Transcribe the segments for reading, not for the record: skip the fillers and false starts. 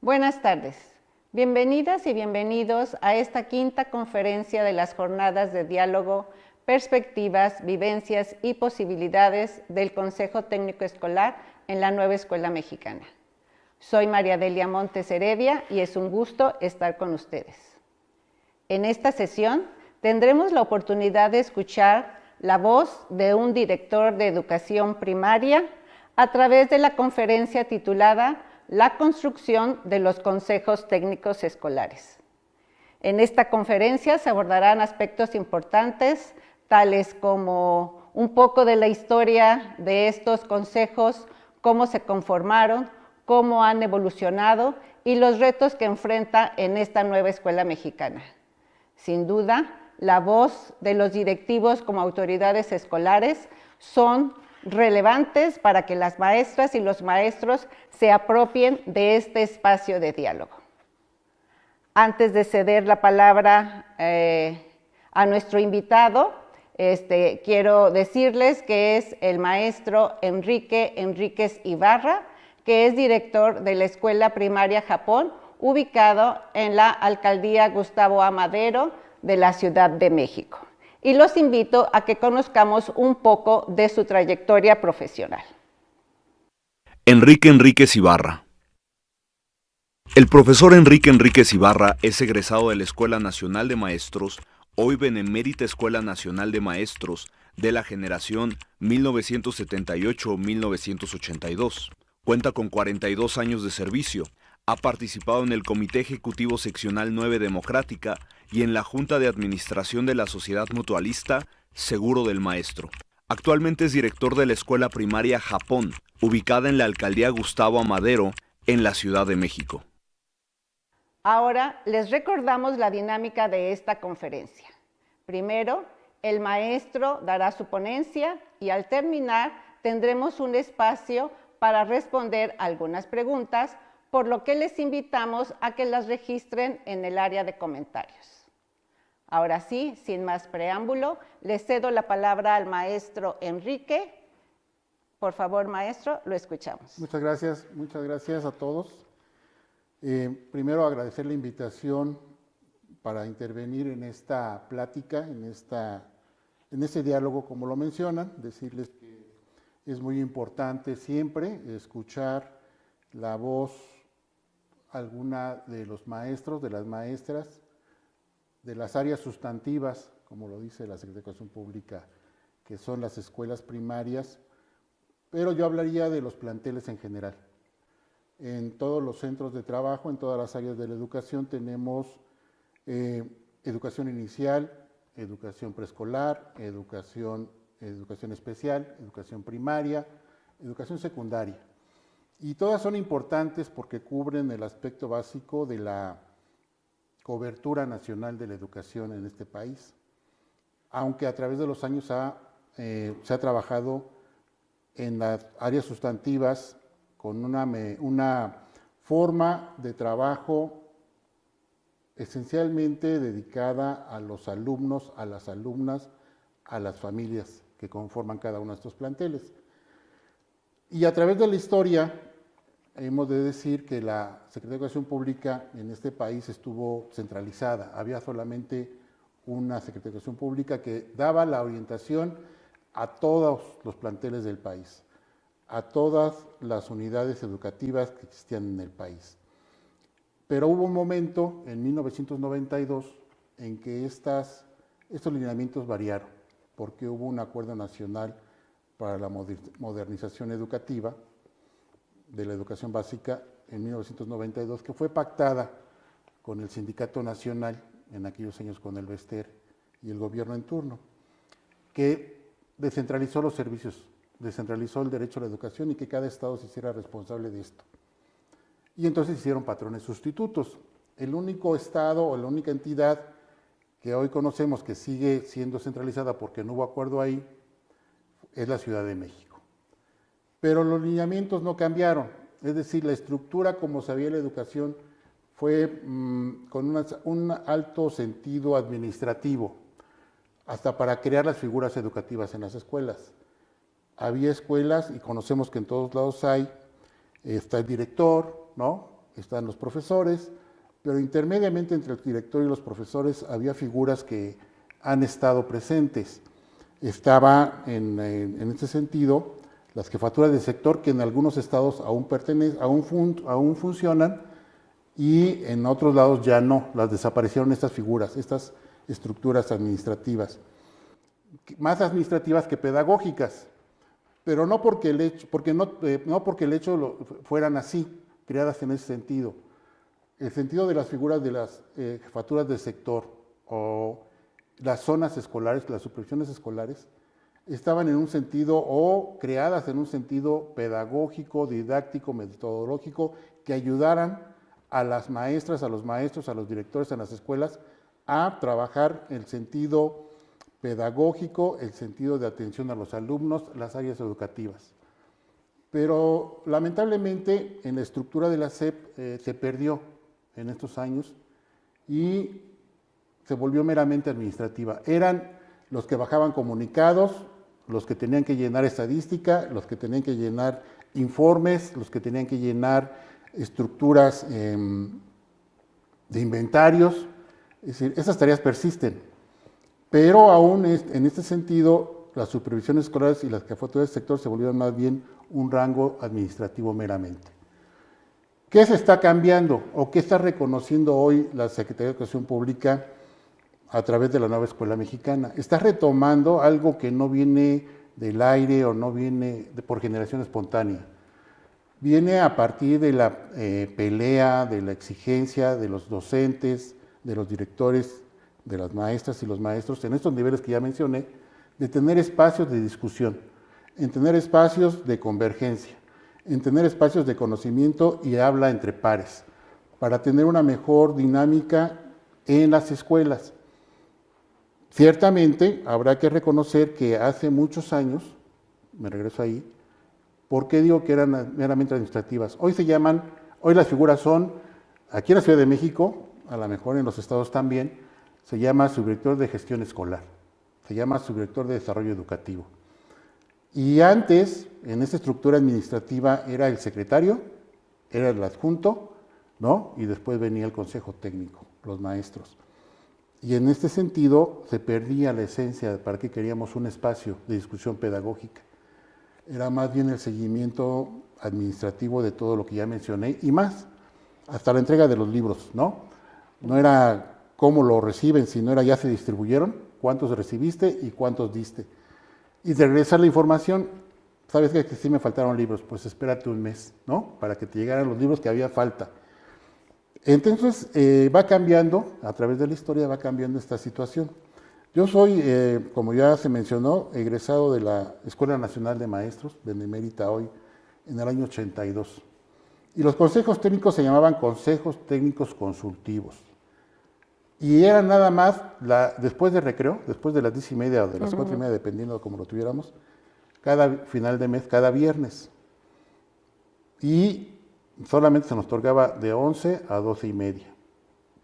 Buenas tardes. Bienvenidas y bienvenidos a esta quinta conferencia de las jornadas de diálogo, perspectivas, vivencias y posibilidades del Consejo Técnico Escolar en la Nueva Escuela Mexicana. Soy María Delia Montes Heredia y es un gusto estar con ustedes. En esta sesión tendremos la oportunidad de escuchar la voz de un director de educación primaria a través de la conferencia titulada La construcción de los consejos técnicos escolares. En esta conferencia se abordarán aspectos importantes, tales como un poco de la historia de estos consejos, cómo se conformaron, cómo han evolucionado y los retos que enfrenta en esta nueva escuela mexicana. Sin duda, la voz de los directivos como autoridades escolares son relevantes para que las maestras y los maestros se apropien de este espacio de diálogo. Antes de ceder la palabra a nuestro invitado, quiero decirles que es el maestro Enrique Enríquez Ibarra, que es director de la Escuela Primaria Japón, ubicado en la Alcaldía Gustavo A. Madero de la Ciudad de México. Y los invito a que conozcamos un poco de su trayectoria profesional. Enrique Enríquez Ibarra. El profesor Enrique Enríquez Ibarra es egresado de la Escuela Nacional de Maestros, hoy Benemérita Escuela Nacional de Maestros, de la generación 1978-1982. Cuenta con 42 años de servicio. Ha participado en el Comité Ejecutivo Seccional 9 Democrática y en la Junta de Administración de la Sociedad Mutualista Seguro del Maestro. Actualmente es director de la Escuela Primaria Japón, ubicada en la Alcaldía Gustavo A. Madero, en la Ciudad de México. Ahora les recordamos la dinámica de esta conferencia. Primero, el maestro dará su ponencia y al terminar tendremos un espacio para responder algunas preguntas, por lo que les invitamos a que las registren en el área de comentarios. Ahora sí, sin más preámbulo, le cedo la palabra al maestro Enrique. Por favor, maestro, lo escuchamos. Muchas gracias a todos. Primero agradecer la invitación para intervenir en esta plática, en este diálogo, como lo mencionan, decirles que es muy importante siempre escuchar la voz alguna de los maestros, de las maestras, de las áreas sustantivas, como lo dice la Secretaría de Educación Pública, que son las escuelas primarias, pero yo hablaría de los planteles en general. En todos los centros de trabajo, en todas las áreas de la educación, tenemos educación inicial, educación preescolar, educación especial, educación primaria, educación secundaria. Y todas son importantes porque cubren el aspecto básico de la cobertura nacional de la educación en este país, aunque a través de los años se ha trabajado en las áreas sustantivas con una forma de trabajo esencialmente dedicada a los alumnos, a las alumnas, a las familias que conforman cada uno de estos planteles. Y a través de la historia, hemos de decir que la Secretaría de Educación Pública en este país estuvo centralizada. Había solamente una Secretaría de Educación Pública que daba la orientación a todos los planteles del país, a todas las unidades educativas que existían en el país. Pero hubo un momento, en 1992, en que estos lineamientos variaron, porque hubo un acuerdo nacional para la modernización educativa de la educación básica en 1992, que fue pactada con el Sindicato Nacional, en aquellos años con el Bester y el gobierno en turno, que descentralizó los servicios, descentralizó el derecho a la educación y que cada estado se hiciera responsable de esto. Y entonces hicieron patrones sustitutos. El único estado o la única entidad que hoy conocemos que sigue siendo centralizada porque no hubo acuerdo ahí es la Ciudad de México. Pero los lineamientos no cambiaron, es decir, la estructura como se veía la educación fue con un alto sentido administrativo, hasta para crear las figuras educativas en las escuelas. Había escuelas, y conocemos que en todos lados está el director, ¿no? están los profesores, pero intermediamente entre el director y los profesores había figuras que han estado presentes. Estaba en este sentido las jefaturas de sector, que en algunos estados aún funcionan, y en otros lados ya no, las desaparecieron estas figuras, estas estructuras administrativas, más administrativas que pedagógicas, pero no porque el hecho fueran así, creadas en ese sentido. El sentido de las figuras de las jefaturas de sector o las zonas escolares, las supervisiones escolares, estaban en un sentido o creadas en un sentido pedagógico, didáctico, metodológico, que ayudaran a las maestras, a los maestros, a los directores en las escuelas a trabajar el sentido pedagógico, el sentido de atención a los alumnos, las áreas educativas. Pero lamentablemente en la estructura de la SEP se perdió en estos años y se volvió meramente administrativa. Eran los que bajaban comunicados, los que tenían que llenar estadística, los que tenían que llenar informes, los que tenían que llenar estructuras de inventarios. Es decir, esas tareas persisten, pero aún en este sentido las supervisiones escolares y las jefaturas del sector se volvieron más bien un rango administrativo meramente. ¿Qué se está cambiando o qué está reconociendo hoy la Secretaría de Educación Pública a través de la nueva escuela mexicana? Está retomando algo que no viene del aire o no viene por generación espontánea. Viene a partir de la pelea, de la exigencia de los docentes, de los directores, de las maestras y los maestros, en estos niveles que ya mencioné, de tener espacios de discusión, en tener espacios de convergencia, en tener espacios de conocimiento y habla entre pares, para tener una mejor dinámica en las escuelas. Ciertamente habrá que reconocer que hace muchos años, me regreso ahí, ¿por qué digo que eran meramente administrativas? Hoy las figuras son, aquí en la Ciudad de México, a lo mejor en los estados también, se llama subdirector de gestión escolar, se llama subdirector de desarrollo educativo. Y antes, en esta estructura administrativa, era el secretario, era el adjunto, ¿no? Y después venía el consejo técnico, los maestros. Y en este sentido se perdía la esencia de para qué queríamos un espacio de discusión pedagógica. Era más bien el seguimiento administrativo de todo lo que ya mencioné y más, hasta la entrega de los libros, ¿no? No era cómo lo reciben, sino era ya se distribuyeron, cuántos recibiste y cuántos diste. Y de regresar la información, ¿sabes qué? Que sí me faltaron libros, pues espérate un mes, ¿no? Para que te llegaran los libros que había falta. Entonces, va cambiando, a través de la historia va cambiando esta situación. Yo soy, como ya se mencionó, egresado de la Escuela Nacional de Maestros, benemérita hoy, en el año 82. Y los consejos técnicos se llamaban consejos técnicos consultivos. Y eran nada más, después de recreo, después de las 10:30 o de las 4:30, dependiendo de cómo lo tuviéramos, cada final de mes, cada viernes. Y solamente se nos otorgaba de 11 a 12:30.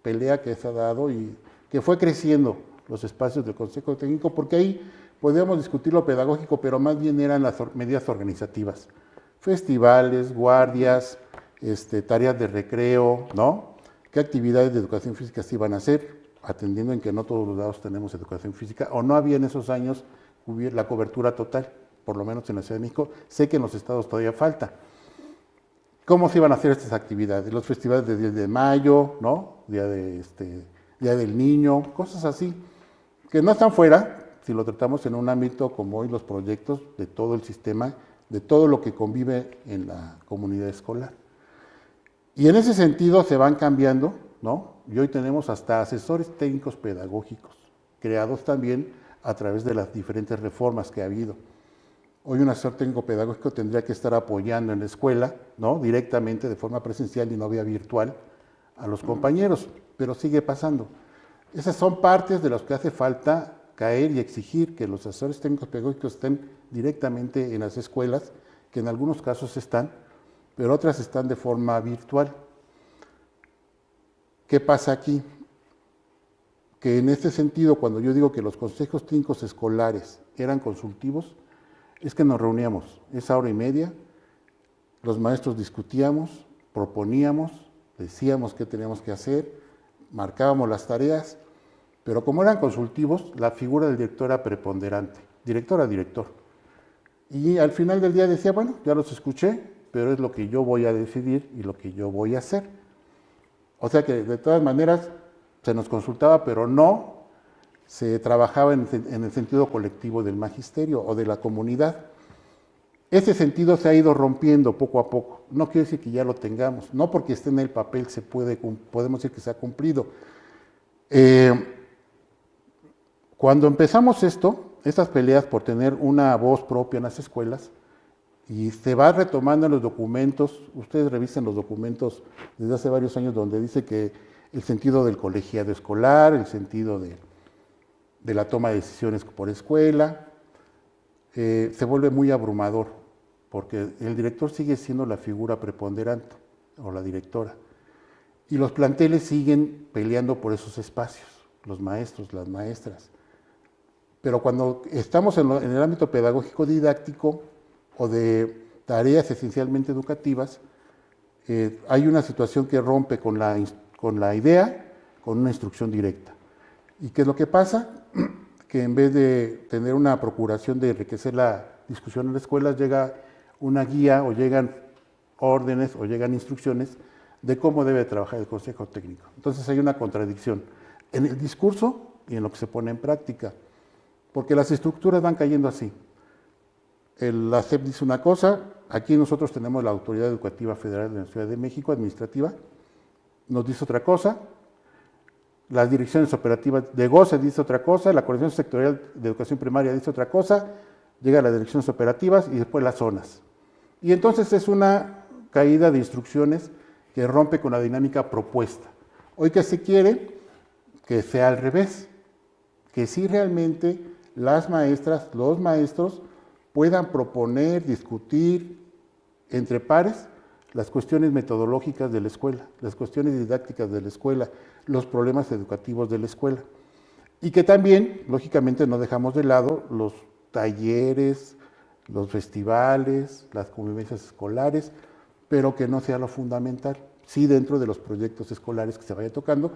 Pelea que se ha dado y que fue creciendo los espacios del Consejo Técnico, porque ahí podíamos discutir lo pedagógico, pero más bien eran las medidas organizativas. Festivales, guardias, tareas de recreo, ¿no? ¿Qué actividades de educación física se iban a hacer? Atendiendo en que no todos los lados tenemos educación física, o no había en esos años la cobertura total, por lo menos en la Ciudad de México. Sé que en los estados todavía falta. ¿Cómo se iban a hacer estas actividades? Los festivales de 10 de mayo, ¿no? Día del Niño, cosas así, que no están fuera, si lo tratamos en un ámbito como hoy los proyectos de todo el sistema, de todo lo que convive en la comunidad escolar. Y en ese sentido se van cambiando, ¿no? Y hoy tenemos hasta asesores técnicos pedagógicos, creados también a través de las diferentes reformas que ha habido. Hoy un asesor técnico pedagógico tendría que estar apoyando en la escuela, ¿no? Directamente de forma presencial y no vía virtual a los compañeros, pero sigue pasando. Esas son partes de las que hace falta caer y exigir que los asesores técnicos pedagógicos estén directamente en las escuelas, que en algunos casos están, pero otras están de forma virtual. ¿Qué pasa aquí? Que en este sentido, cuando yo digo que los consejos técnicos escolares eran consultivos, es que nos reuníamos esa hora y media, los maestros discutíamos, proponíamos, decíamos qué teníamos que hacer, marcábamos las tareas, pero como eran consultivos, la figura del director era preponderante, director a director. Y al final del día decía, bueno, ya los escuché, pero es lo que yo voy a decidir y lo que yo voy a hacer. O sea que de todas maneras se nos consultaba, pero no se trabajaba en el sentido colectivo del magisterio o de la comunidad. Ese sentido se ha ido rompiendo poco a poco. No quiere decir que ya lo tengamos, no porque esté en el papel podemos decir que se ha cumplido. Cuando empezamos estas peleas por tener una voz propia en las escuelas, y se va retomando en los documentos, ustedes revisen los documentos desde hace varios años donde dice que el sentido del colegiado escolar, el sentido de la toma de decisiones por escuela, se vuelve muy abrumador, porque el director sigue siendo la figura preponderante, o la directora, y los planteles siguen peleando por esos espacios, los maestros, las maestras. Pero cuando estamos en el ámbito pedagógico didáctico o de tareas esencialmente educativas, hay una situación que rompe con la idea, con una instrucción directa. ¿Y qué es lo que pasa? Que en vez de tener una procuración de enriquecer la discusión en las escuelas, llega una guía o llegan órdenes o llegan instrucciones de cómo debe trabajar el consejo técnico. Entonces hay una contradicción en el discurso y en lo que se pone en práctica, porque las estructuras van cayendo así. La SEP dice una cosa, aquí nosotros tenemos la Autoridad Educativa Federal de la Ciudad de México, administrativa, nos dice otra cosa, las direcciones operativas de GOCE dice otra cosa, la Coordinación Sectorial de Educación Primaria dice otra cosa, llega a las direcciones operativas y después las zonas. Y entonces es una caída de instrucciones que rompe con la dinámica propuesta. Hoy que se quiere que sea al revés, que sí realmente las maestras, los maestros puedan proponer, discutir entre pares las cuestiones metodológicas de la escuela, las cuestiones didácticas de la escuela, los problemas educativos de la escuela. Y que también, lógicamente, no dejamos de lado los talleres, los festivales, las convivencias escolares, pero que no sea lo fundamental, sí dentro de los proyectos escolares que se vaya tocando,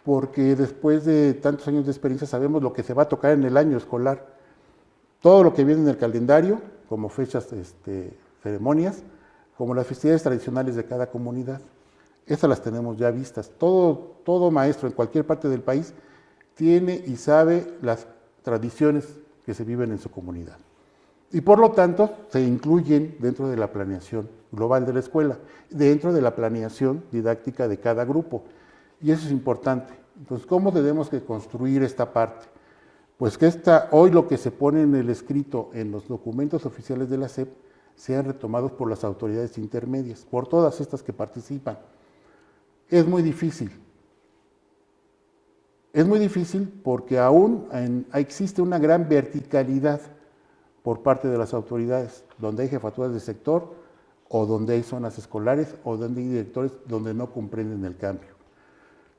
porque después de tantos años de experiencia sabemos lo que se va a tocar en el año escolar. Todo lo que viene en el calendario, como fechas, ceremonias, como las festividades tradicionales de cada comunidad. Esas las tenemos ya vistas. Todo maestro en cualquier parte del país tiene y sabe las tradiciones que se viven en su comunidad. Y por lo tanto, se incluyen dentro de la planeación global de la escuela, dentro de la planeación didáctica de cada grupo. Y eso es importante. Entonces, ¿cómo tenemos que construir esta parte? Pues que hoy lo que se pone en el escrito en los documentos oficiales de la SEP sean retomados por las autoridades intermedias, por todas estas que participan. Es muy difícil. Es muy difícil porque aún existe una gran verticalidad por parte de las autoridades, donde hay jefaturas de sector o donde hay zonas escolares o donde hay directores donde no comprenden el cambio,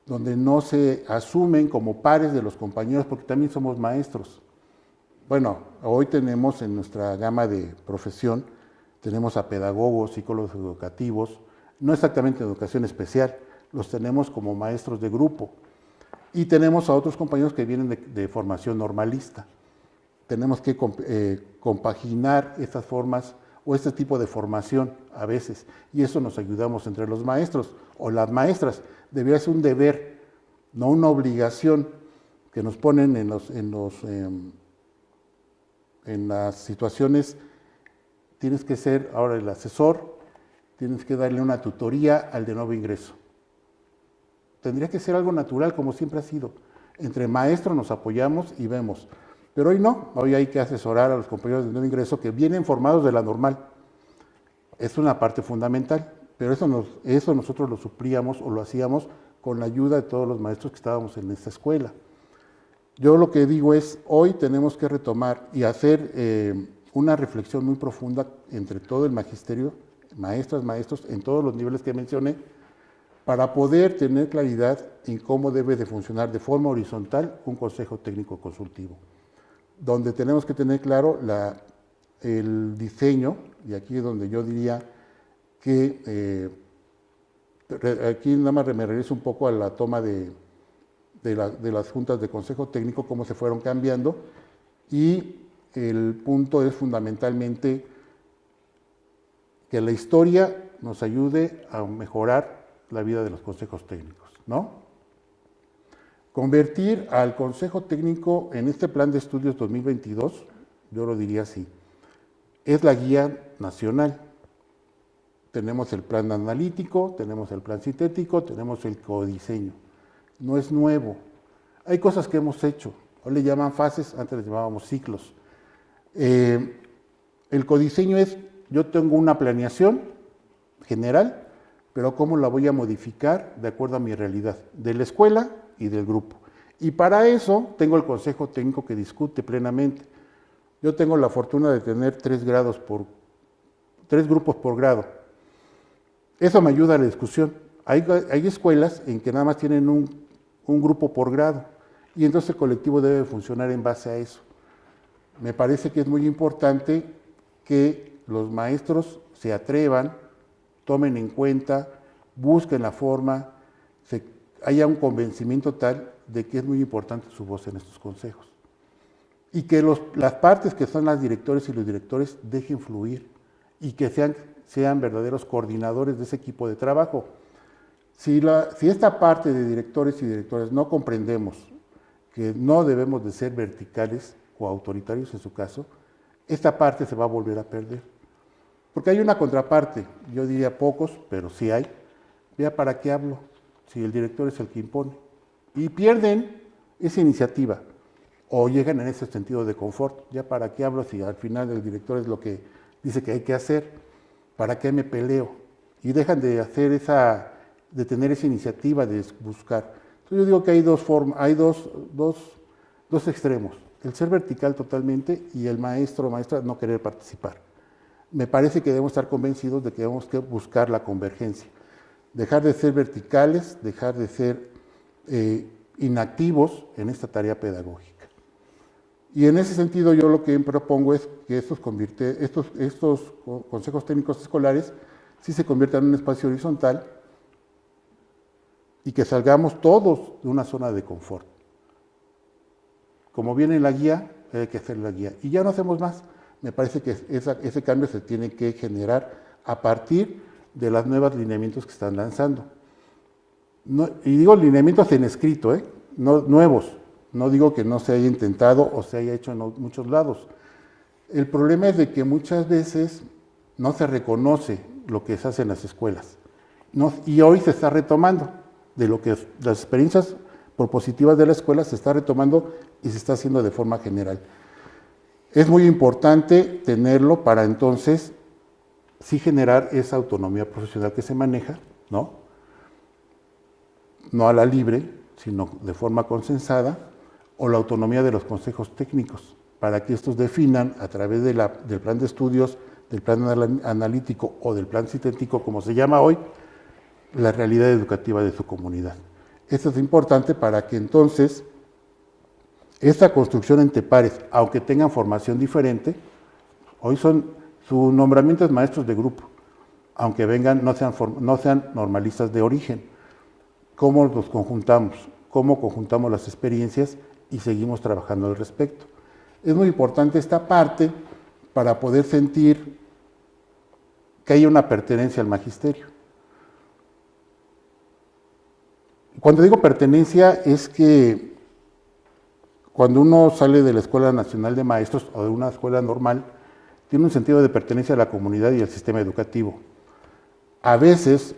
donde no se asumen como pares de los compañeros porque también somos maestros. Bueno, hoy tenemos en nuestra gama de profesión, tenemos a pedagogos, psicólogos educativos, no exactamente en educación especial, los tenemos como maestros de grupo. Y tenemos a otros compañeros que vienen de formación normalista. Tenemos que compaginar estas formas o este tipo de formación a veces, y eso nos ayudamos entre los maestros o las maestras. Debería ser un deber, no una obligación que nos ponen en las situaciones. Tienes que ser ahora el asesor, tienes que darle una tutoría al de nuevo ingreso. Tendría que ser algo natural, como siempre ha sido. Entre maestros nos apoyamos y vemos. Pero hoy no, hoy hay que asesorar a los compañeros de nuevo ingreso que vienen formados de la normal. Es una parte fundamental, pero eso nosotros lo suplíamos o lo hacíamos con la ayuda de todos los maestros que estábamos en esta escuela. Yo lo que digo es, hoy tenemos que retomar y hacer una reflexión muy profunda entre todo el magisterio, maestras, maestros, en todos los niveles que mencioné, para poder tener claridad en cómo debe de funcionar de forma horizontal un consejo técnico consultivo, donde tenemos que tener claro el diseño, y aquí es donde yo diría que Aquí nada más me regreso un poco a la toma de las juntas de consejo técnico, cómo se fueron cambiando, y el punto es fundamentalmente que la historia nos ayude a mejorar la vida de los consejos técnicos, ¿no? Convertir al consejo técnico en este plan de estudios 2022, yo lo diría así, es la guía nacional. Tenemos el plan analítico, tenemos el plan sintético, tenemos el codiseño. No es nuevo. Hay cosas que hemos hecho, hoy le llaman fases, antes le llamábamos ciclos. El codiseño es, yo tengo una planeación general, pero cómo la voy a modificar de acuerdo a mi realidad, de la escuela y del grupo. Y para eso tengo el consejo técnico que discute plenamente. Yo tengo la fortuna de tener 3 grupos por grado. Eso me ayuda a la discusión. Hay escuelas en que nada más tienen un grupo por grado, y entonces el colectivo debe funcionar en base a eso. Me parece que es muy importante que los maestros se atrevan, tomen en cuenta, busquen la forma, haya un convencimiento tal de que es muy importante su voz en estos consejos. Y que las partes que son las directores y los directores dejen fluir y que sean verdaderos coordinadores de ese equipo de trabajo. Si esta parte de directores y directoras no comprendemos que no debemos de ser verticales o autoritarios en su caso, esta parte se va a volver a perder. Porque hay una contraparte, yo diría pocos, pero sí hay. Vea, ¿para qué hablo? Si el director es el que impone. Y pierden esa iniciativa o llegan en ese sentido de confort. Ya para qué hablo si al final el director es lo que dice que hay que hacer, ¿para qué me peleo? Y dejan de hacer de tener esa iniciativa de buscar. Entonces yo digo que hay dos extremos, el ser vertical totalmente y el maestro o maestra no querer participar. Me parece que debemos estar convencidos de que debemos que buscar la convergencia, dejar de ser verticales, dejar de ser inactivos en esta tarea pedagógica. Y en ese sentido yo lo que propongo es que estos consejos técnicos escolares sí se conviertan en un espacio horizontal y que salgamos todos de una zona de confort. Como viene la guía, hay que hacer la guía. Y ya no hacemos más. Me parece que ese cambio se tiene que generar a partir de los nuevos lineamientos que están lanzando. Y digo lineamientos en escrito, no nuevos. No digo que no se haya intentado o se haya hecho en muchos lados. El problema es de que muchas veces no se reconoce lo que se hace en las escuelas. Y hoy se está retomando de lo que las experiencias propositivas de la escuela se está retomando y se está haciendo de forma general. Es muy importante tenerlo para entonces sí generar esa autonomía profesional que se maneja, ¿no? No a la libre, sino de forma consensada, o la autonomía de los consejos técnicos, para que estos definan a través del plan de estudios, del plan analítico o del plan sintético, como se llama hoy, la realidad educativa de su comunidad. Esto es importante para que entonces esta construcción entre pares, aunque tengan formación diferente, hoy su nombramiento es maestros de grupo, aunque vengan, no sean normalistas de origen. ¿Cómo los conjuntamos? ¿Cómo conjuntamos las experiencias y seguimos trabajando al respecto? Es muy importante esta parte para poder sentir que hay una pertenencia al magisterio. Cuando digo pertenencia es que cuando uno sale de la Escuela Nacional de Maestros o de una escuela normal, tiene un sentido de pertenencia a la comunidad y al sistema educativo. A veces,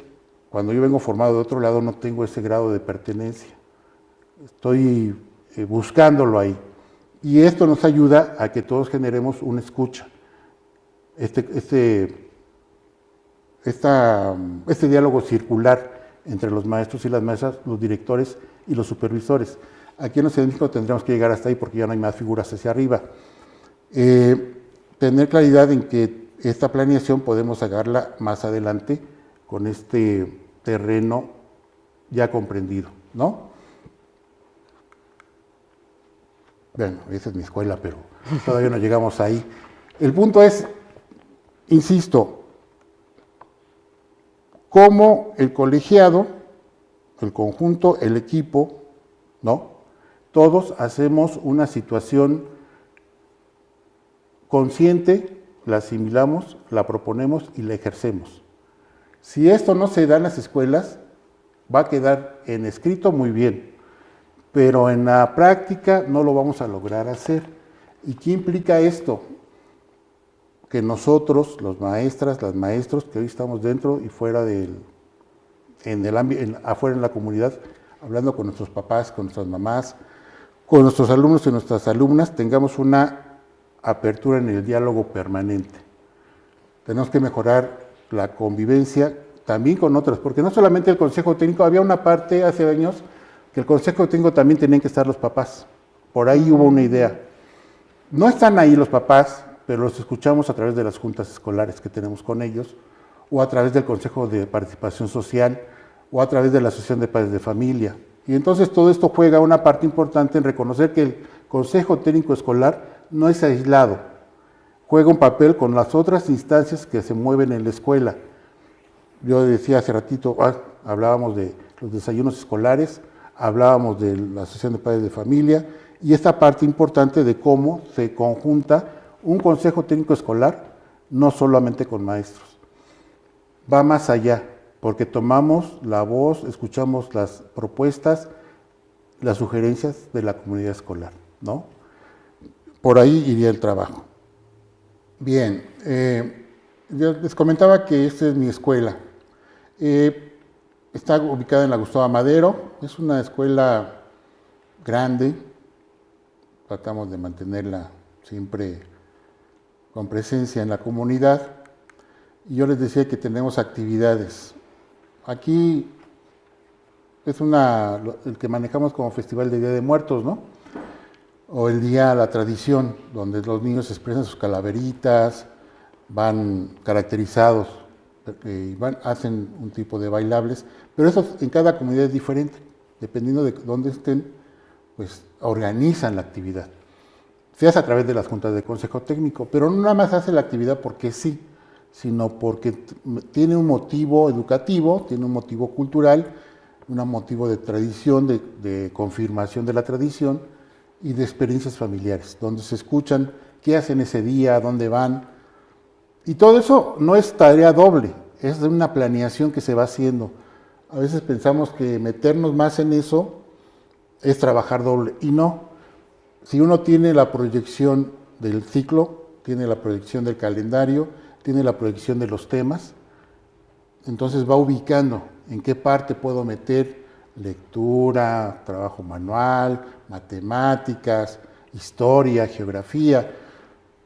cuando yo vengo formado de otro lado, no tengo ese grado de pertenencia. Estoy buscándolo ahí. Y esto nos ayuda a que todos generemos una escucha. Este diálogo circular entre los maestros y las maestras, los directores y los supervisores. Aquí en la Ciudad de México tendremos que llegar hasta ahí porque ya no hay más figuras hacia arriba. Tener claridad en que esta planeación podemos sacarla más adelante con este terreno ya comprendido, ¿no? Bueno, esa es mi escuela, pero todavía no llegamos ahí. El punto es, insisto, cómo el colegiado, el conjunto, el equipo, ¿no? Todos hacemos una situación consciente, la asimilamos, la proponemos y la ejercemos. Si esto no se da en las escuelas, va a quedar en escrito muy bien, pero en la práctica no lo vamos a lograr hacer. ¿Y qué implica esto? Que nosotros, los maestras, las maestros, que hoy estamos dentro y fuera afuera en la comunidad, hablando con nuestros papás, con nuestras mamás, con nuestros alumnos y nuestras alumnas, tengamos una apertura en el diálogo permanente. Tenemos que mejorar la convivencia también con otros, porque no solamente el Consejo Técnico, había una parte hace años que el Consejo Técnico también tenían que estar los papás. Por ahí hubo una idea. No están ahí los papás, pero los escuchamos a través de las juntas escolares que tenemos con ellos, o a través del Consejo de Participación Social, o a través de la Asociación de Padres de Familia. Y entonces todo esto juega una parte importante en reconocer que el Consejo Técnico Escolar no es aislado, juega un papel con las otras instancias que se mueven en la escuela. Yo decía hace ratito, hablábamos de los desayunos escolares, hablábamos de la Asociación de Padres de Familia, y esta parte importante de cómo se conjunta un Consejo Técnico Escolar, no solamente con maestros. Va más allá, porque tomamos la voz, escuchamos las propuestas, las sugerencias de la comunidad escolar, ¿no? Por ahí iría el trabajo. Bien, yo les comentaba que esta es mi escuela. Está ubicada en la Gustavo Amadero, es una escuela grande, tratamos de mantenerla siempre con presencia en la comunidad, y yo les decía que tenemos actividades. Aquí es el que manejamos como Festival de Día de Muertos, ¿no? O el Día de la Tradición, donde los niños expresan sus calaveritas, van caracterizados, hacen un tipo de bailables, pero eso en cada comunidad es diferente, dependiendo de dónde estén, pues organizan la actividad. Se hace a través de las juntas de consejo técnico, pero no nada más hace la actividad porque sí, sino porque tiene un motivo educativo, tiene un motivo cultural, un motivo de tradición, de confirmación de la tradición y de experiencias familiares, donde se escuchan qué hacen ese día, a dónde van. Y todo eso no es tarea doble, es una planeación que se va haciendo. A veces pensamos que meternos más en eso es trabajar doble, y no. Si uno tiene la proyección del ciclo, tiene la proyección del calendario, tiene la proyección de los temas, entonces va ubicando en qué parte puedo meter lectura, trabajo manual, matemáticas, historia, geografía.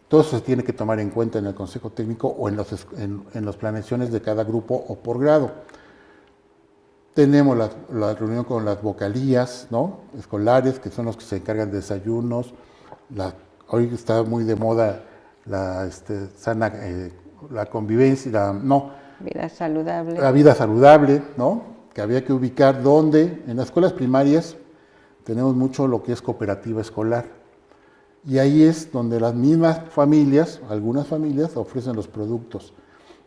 Todo eso se tiene que tomar en cuenta en el consejo técnico o en las planeaciones de cada grupo o por grado. Tenemos la reunión con las vocalías, ¿no?, escolares, que son los que se encargan de desayunos. Hoy está muy de moda la convivencia, vida saludable. La vida saludable, ¿no?, que había que ubicar dónde. En las escuelas primarias tenemos mucho lo que es cooperativa escolar. Y ahí es donde las mismas familias, algunas familias, ofrecen los productos.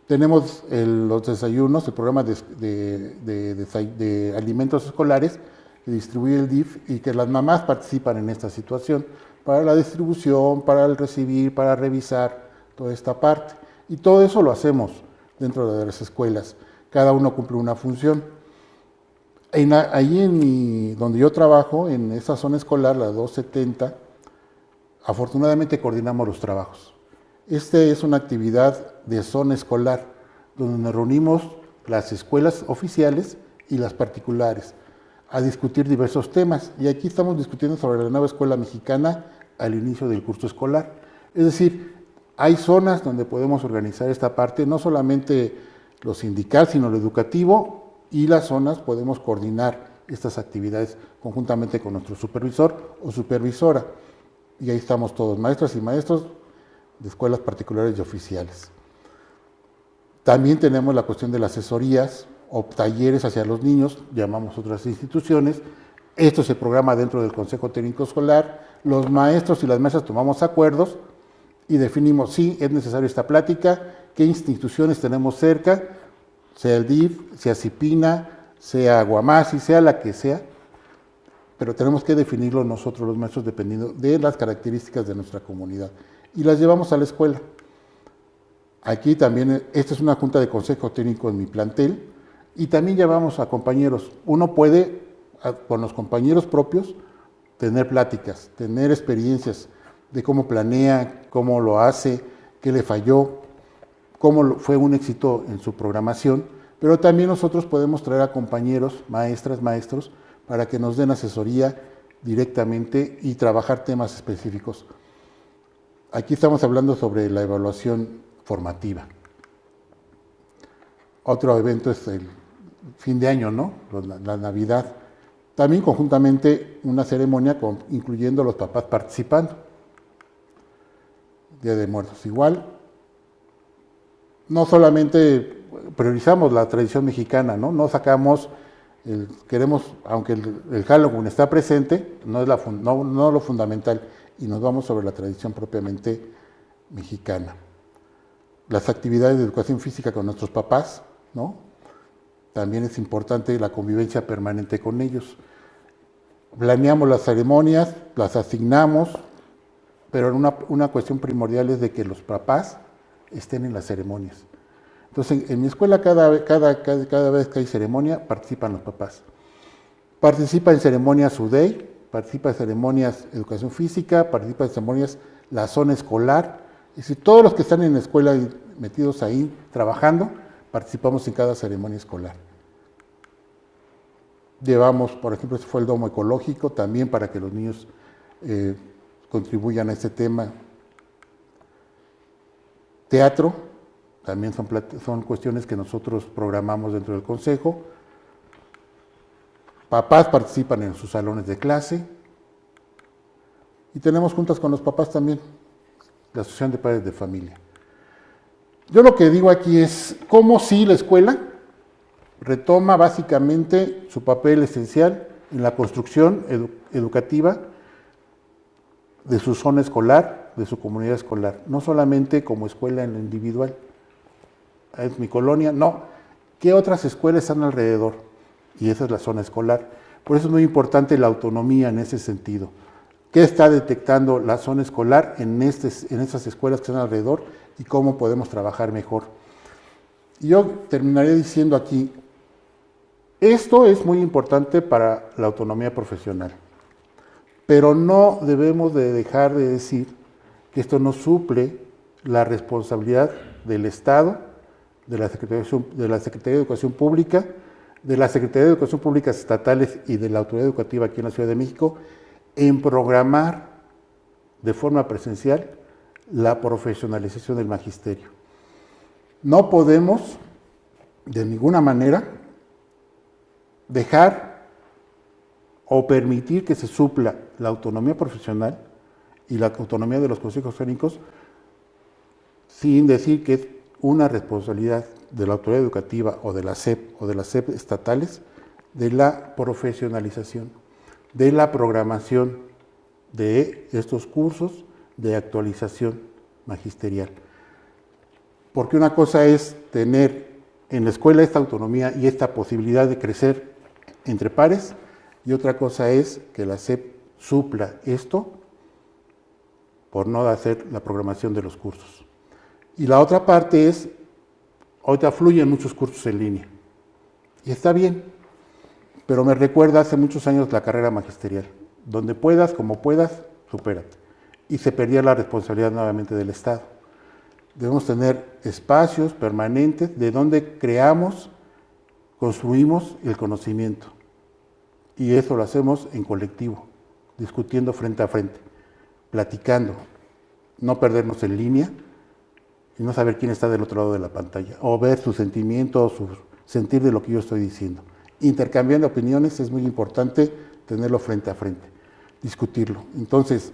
Tenemos los desayunos, el programa de alimentos escolares que distribuye el DIF, y que las mamás participan en esta situación para la distribución, para el recibir, para revisar toda esta parte. Y todo eso lo hacemos dentro de las escuelas. Cada uno cumple una función. Ahí donde yo trabajo, en esa zona escolar, la 270, afortunadamente coordinamos los trabajos. Esta es una actividad de zona escolar, donde nos reunimos las escuelas oficiales y las particulares a discutir diversos temas. Y aquí estamos discutiendo sobre la nueva escuela mexicana al inicio del curso escolar. Es decir, hay zonas donde podemos organizar esta parte, no solamente lo sindical, sino lo educativo, y las zonas podemos coordinar estas actividades conjuntamente con nuestro supervisor o supervisora. Y ahí estamos todos, maestras y maestros de escuelas particulares y oficiales. También tenemos la cuestión de las asesorías o talleres hacia los niños, llamamos otras instituciones. Esto se programa dentro del Consejo Técnico Escolar. Los maestros y las maestras tomamos acuerdos y definimos si es necesaria esta plática, qué instituciones tenemos cerca, sea el DIF, sea CIPINA, sea Guamasi, sea la que sea, pero tenemos que definirlo nosotros los maestros dependiendo de las características de nuestra comunidad. Y las llevamos a la escuela. Aquí también, esta es una junta de consejo técnico en mi plantel, y también llevamos a compañeros. Uno puede, con los compañeros propios, tener pláticas, tener experiencias de cómo planea, cómo lo hace, qué le falló, cómo fue un éxito en su programación, pero también nosotros podemos traer a compañeros, maestras, maestros, para que nos den asesoría directamente y trabajar temas específicos. Aquí estamos hablando sobre la evaluación formativa. Otro evento es el fin de año, ¿no? La Navidad. También conjuntamente una ceremonia incluyendo a los papás participando. Día de Muertos igual. No solamente priorizamos la tradición mexicana, ¿no? No sacamos, queremos, aunque el Halloween está presente, no es no lo fundamental, y nos vamos sobre la tradición propiamente mexicana. Las actividades de educación física con nuestros papás, ¿no? También es importante la convivencia permanente con ellos. Planeamos las ceremonias, las asignamos, pero una cuestión primordial es de que los papás estén en las ceremonias. Entonces, en mi escuela cada vez que hay ceremonia, participan los papás. Participa en ceremonias UDEI, participa en ceremonias educación física, participa en ceremonias la zona escolar. Es decir, todos los que están en la escuela metidos ahí trabajando, participamos en cada ceremonia escolar. Llevamos, por ejemplo, este fue el domo ecológico, también para que los niños contribuyan a este tema. Teatro, también son cuestiones que nosotros programamos dentro del consejo. Papás participan en sus salones de clase. Y tenemos juntas con los papás también, la Asociación de Padres de Familia. Yo lo que digo aquí es cómo sí la escuela retoma básicamente su papel esencial en la construcción educativa de su zona escolar, de su comunidad escolar, no solamente como escuela en lo individual. Es mi colonia, no. ¿Qué otras escuelas están alrededor? Y esa es la zona escolar. Por eso es muy importante la autonomía en ese sentido. ¿Qué está detectando la zona escolar en esas escuelas que están alrededor y cómo podemos trabajar mejor? Y yo terminaría diciendo aquí, esto es muy importante para la autonomía profesional, pero no debemos de dejar de decir que esto no suple la responsabilidad del Estado, de la Secretaría de Educación Pública, de la Secretaría de Educación Pública estatales y de la autoridad educativa aquí en la Ciudad de México, en programar de forma presencial la profesionalización del magisterio. No podemos, de ninguna manera, dejar o permitir que se supla la autonomía profesional y la autonomía de los consejos técnicos sin decir que es una responsabilidad de la autoridad educativa o de la SEP o de las SEP estatales de la profesionalización, de la programación de estos cursos de actualización magisterial. Porque una cosa es tener en la escuela esta autonomía y esta posibilidad de crecer entre pares, y otra cosa es que la SEP supla esto por no hacer la programación de los cursos. Y la otra parte es, ahorita fluyen muchos cursos en línea, y está bien, pero me recuerda hace muchos años la carrera magisterial, donde puedas, como puedas, supérate. Y se perdía la responsabilidad nuevamente del Estado. Debemos tener espacios permanentes de donde creamos, construimos el conocimiento. Y eso lo hacemos en colectivo, discutiendo frente a frente, platicando, no perdernos en línea y no saber quién está del otro lado de la pantalla, o ver sus sentimientos, su sentir de lo que yo estoy diciendo. Intercambiando opiniones es muy importante tenerlo frente a frente, discutirlo. Entonces,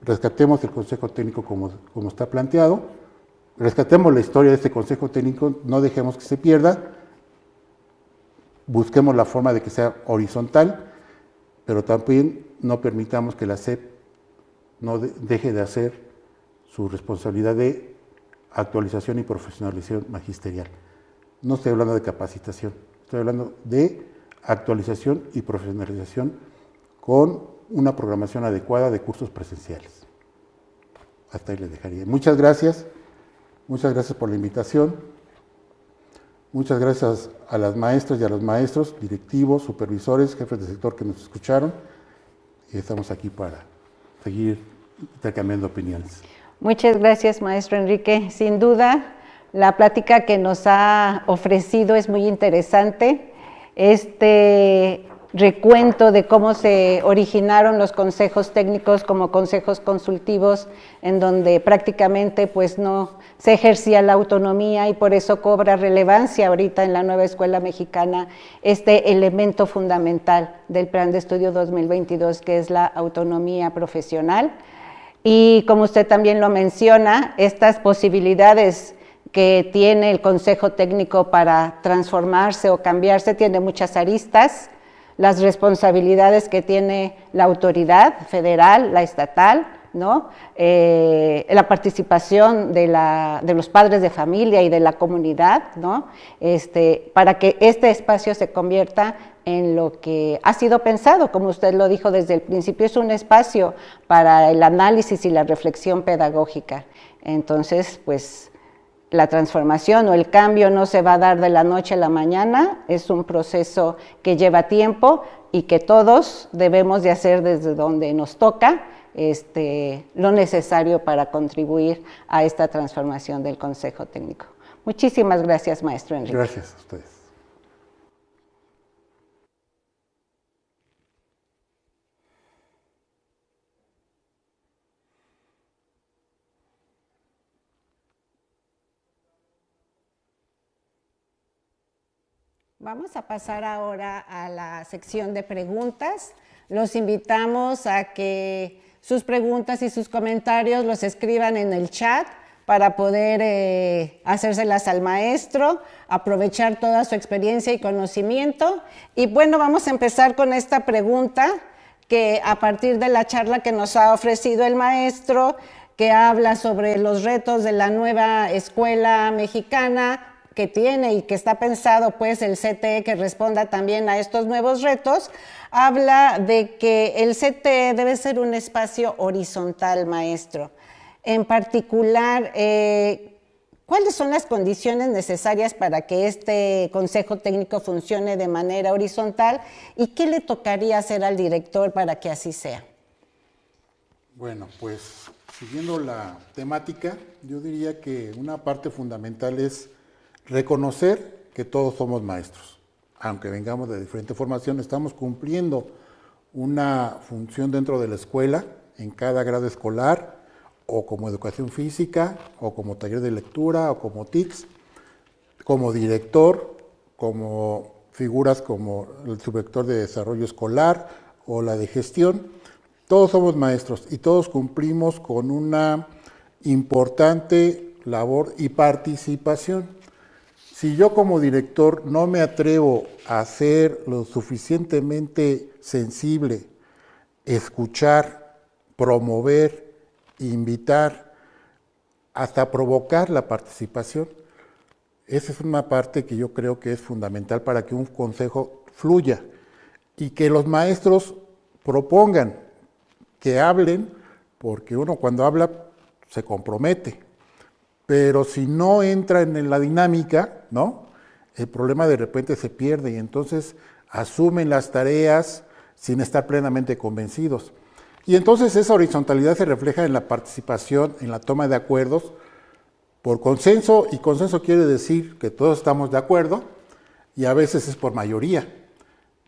rescatemos el Consejo Técnico como está planteado, rescatemos la historia de este Consejo Técnico, no dejemos que se pierda, busquemos la forma de que sea horizontal, pero también no permitamos que la SEP no deje de hacer su responsabilidad de actualización y profesionalización magisterial. No estoy hablando de capacitación, estoy hablando de actualización y profesionalización con una programación adecuada de cursos presenciales. Hasta ahí les dejaría. Muchas gracias por la invitación. Muchas gracias a las maestras y a los maestros, directivos, supervisores, jefes de sector que nos escucharon. Y estamos aquí para seguir intercambiando opiniones. Muchas gracias, maestro Enrique. Sin duda, la plática que nos ha ofrecido es muy interesante. Este recuento de cómo se originaron los consejos técnicos como consejos consultivos, en donde prácticamente pues no se ejercía la autonomía y por eso cobra relevancia ahorita en la nueva escuela mexicana este elemento fundamental del Plan de Estudio 2022, que es la autonomía profesional. Y como usted también lo menciona, estas posibilidades que tiene el Consejo Técnico para transformarse o cambiarse tiene muchas aristas, las responsabilidades que tiene la autoridad federal, la estatal, ¿no? La participación de los padres de familia y de la comunidad, ¿no? Para que este espacio se convierta en lo que ha sido pensado, como usted lo dijo desde el principio, es un espacio para el análisis y la reflexión pedagógica. Entonces, pues, la transformación o el cambio no se va a dar de la noche a la mañana, es un proceso que lleva tiempo y que todos debemos de hacer desde donde nos toca lo necesario para contribuir a esta transformación del Consejo Técnico. Muchísimas gracias, maestro Enrique. Gracias a ustedes. Vamos a pasar ahora a la sección de preguntas. Los invitamos a que sus preguntas y sus comentarios los escriban en el chat para poder hacérselas al maestro, aprovechar toda su experiencia y conocimiento. Y bueno, vamos a empezar con esta pregunta que a partir de la charla que nos ha ofrecido el maestro, que habla sobre los retos de la nueva escuela mexicana, que tiene y que está pensado pues el CTE que responda también a estos nuevos retos, habla de que el CTE debe ser un espacio horizontal, maestro. En particular, ¿cuáles son las condiciones necesarias para que este Consejo Técnico funcione de manera horizontal y qué le tocaría hacer al director para que así sea? Bueno, pues siguiendo la temática, yo diría que una parte fundamental es reconocer que todos somos maestros, aunque vengamos de diferente formación, estamos cumpliendo una función dentro de la escuela, en cada grado escolar, o como educación física, o como taller de lectura, o como TICS, como director, como figuras como el subdirector de desarrollo escolar, o la de gestión. Todos somos maestros y todos cumplimos con una importante labor y participación. Si yo como director no me atrevo a ser lo suficientemente sensible, escuchar, promover, invitar, hasta provocar la participación, esa es una parte que yo creo que es fundamental para que un consejo fluya y que los maestros propongan, que hablen, porque uno cuando habla se compromete. Pero si no entra en la dinámica, ¿no? El problema de repente se pierde y entonces asumen las tareas sin estar plenamente convencidos. Y entonces esa horizontalidad se refleja en la participación, en la toma de acuerdos por consenso, y consenso quiere decir que todos estamos de acuerdo y a veces es por mayoría.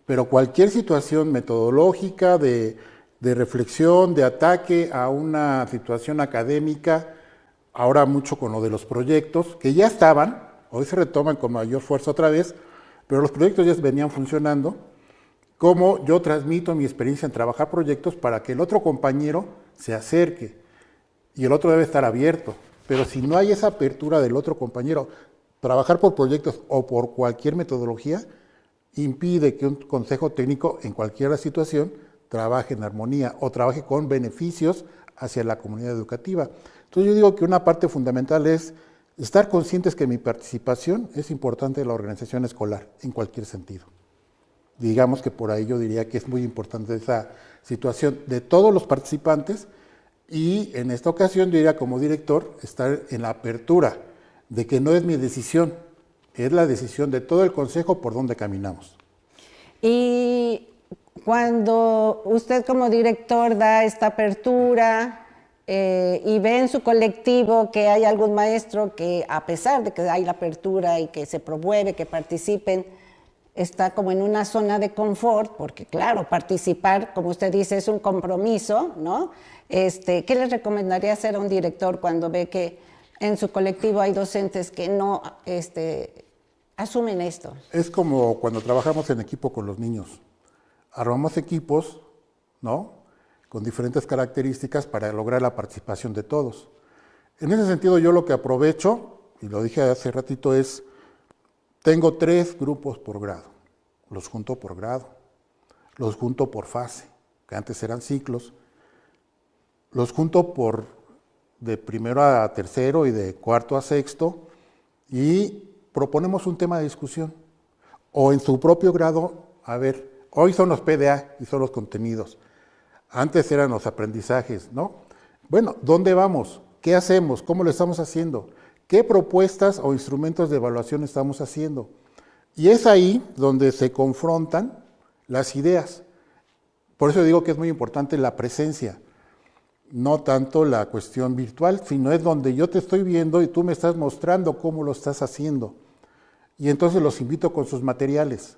Pero cualquier situación metodológica de reflexión, de ataque a una situación académica, ahora mucho con lo de los proyectos, que ya estaban, hoy se retoman con mayor fuerza otra vez, pero los proyectos ya venían funcionando, cómo yo transmito mi experiencia en trabajar proyectos para que el otro compañero se acerque, y el otro debe estar abierto, pero si no hay esa apertura del otro compañero, trabajar por proyectos o por cualquier metodología, impide que un consejo técnico en cualquier situación trabaje en armonía o trabaje con beneficios hacia la comunidad educativa. Entonces yo digo que una parte fundamental es Estar conscientes que mi participación es importante en la organización escolar, en cualquier sentido. Digamos que por ahí yo diría que es muy importante esa situación de todos los participantes y en esta ocasión yo diría como director estar en la apertura de que no es mi decisión, es la decisión de todo el consejo por donde caminamos. Y cuando usted como director da esta apertura y ve en su colectivo que hay algún maestro que a pesar de que hay la apertura y que se promueve, que participen, está como en una zona de confort, porque claro, participar, como usted dice, es un compromiso, ¿no? ¿Qué les recomendaría hacer a un director cuando ve que en su colectivo hay docentes que no asumen esto? Es como cuando trabajamos en equipo con los niños. Armamos equipos, ¿no?, con diferentes características para lograr la participación de todos. En ese sentido, yo lo que aprovecho, y lo dije hace ratito, es, tengo 3 grupos por grado. Los junto por grado, los junto por fase, que antes eran ciclos, los junto por de primero a tercero y de cuarto a sexto, y proponemos un tema de discusión. O en su propio grado, a ver, hoy son los PDA y son los contenidos. Antes eran los aprendizajes, ¿no? Bueno, ¿dónde vamos? ¿Qué hacemos? ¿Cómo lo estamos haciendo? ¿Qué propuestas o instrumentos de evaluación estamos haciendo? Y es ahí donde se confrontan las ideas. Por eso digo que es muy importante la presencia, no tanto la cuestión virtual, sino es donde yo te estoy viendo y tú me estás mostrando cómo lo estás haciendo. Y entonces los invito con sus materiales.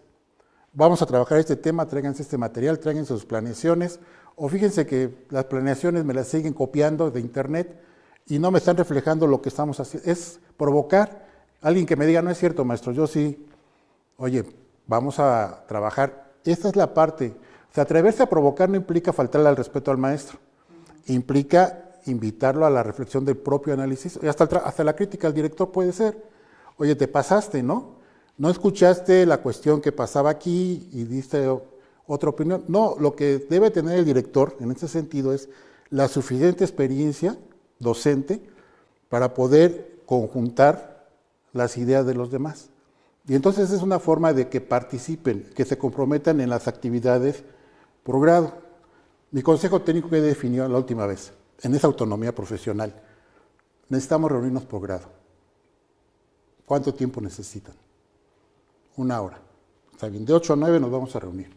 Vamos a trabajar este tema, tráiganse este material, tráiganse sus planeaciones, o fíjense que las planeaciones me las siguen copiando de internet y no me están reflejando lo que estamos haciendo. Es provocar a alguien que me diga, no es cierto, maestro, yo sí, oye, vamos a trabajar. Esta es la parte. O sea, atreverse a provocar no implica faltarle al respeto al maestro, implica invitarlo a la reflexión del propio análisis, y hasta la crítica al director puede ser, oye, te pasaste, ¿no? No escuchaste la cuestión que pasaba aquí y diste otra opinión. No, lo que debe tener el director en ese sentido es la suficiente experiencia docente para poder conjuntar las ideas de los demás. Y entonces es una forma de que participen, que se comprometan en las actividades por grado. Mi consejo técnico que definió la última vez, en esa autonomía profesional, necesitamos reunirnos por grado. ¿Cuánto tiempo necesitan? 1 hora. Está bien, de 8 a 9 nos vamos a reunir.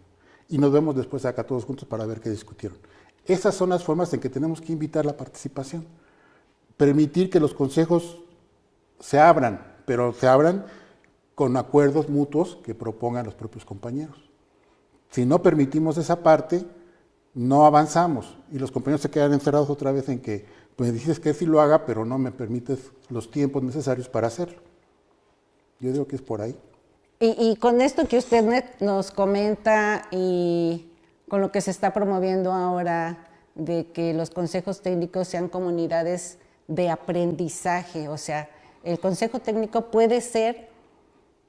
Y nos vemos después acá todos juntos para ver qué discutieron. Esas son las formas en que tenemos que invitar la participación. Permitir que los consejos se abran, pero se abran con acuerdos mutuos que propongan los propios compañeros. Si no permitimos esa parte, no avanzamos y los compañeros se quedan encerrados otra vez en que pues, me dices que sí lo haga, pero no me permites los tiempos necesarios para hacerlo. Yo digo que es por ahí. Y con esto que usted nos comenta y con lo que se está promoviendo ahora de que los consejos técnicos sean comunidades de aprendizaje, o sea, el consejo técnico puede ser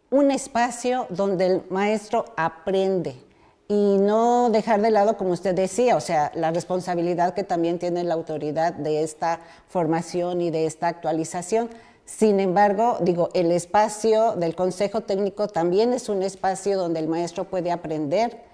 un espacio donde el maestro aprende y no dejar de lado, como usted decía, o sea, la responsabilidad que también tiene la autoridad de esta formación y de esta actualización. Sin embargo, digo, el espacio del consejo técnico también es un espacio donde el maestro puede aprender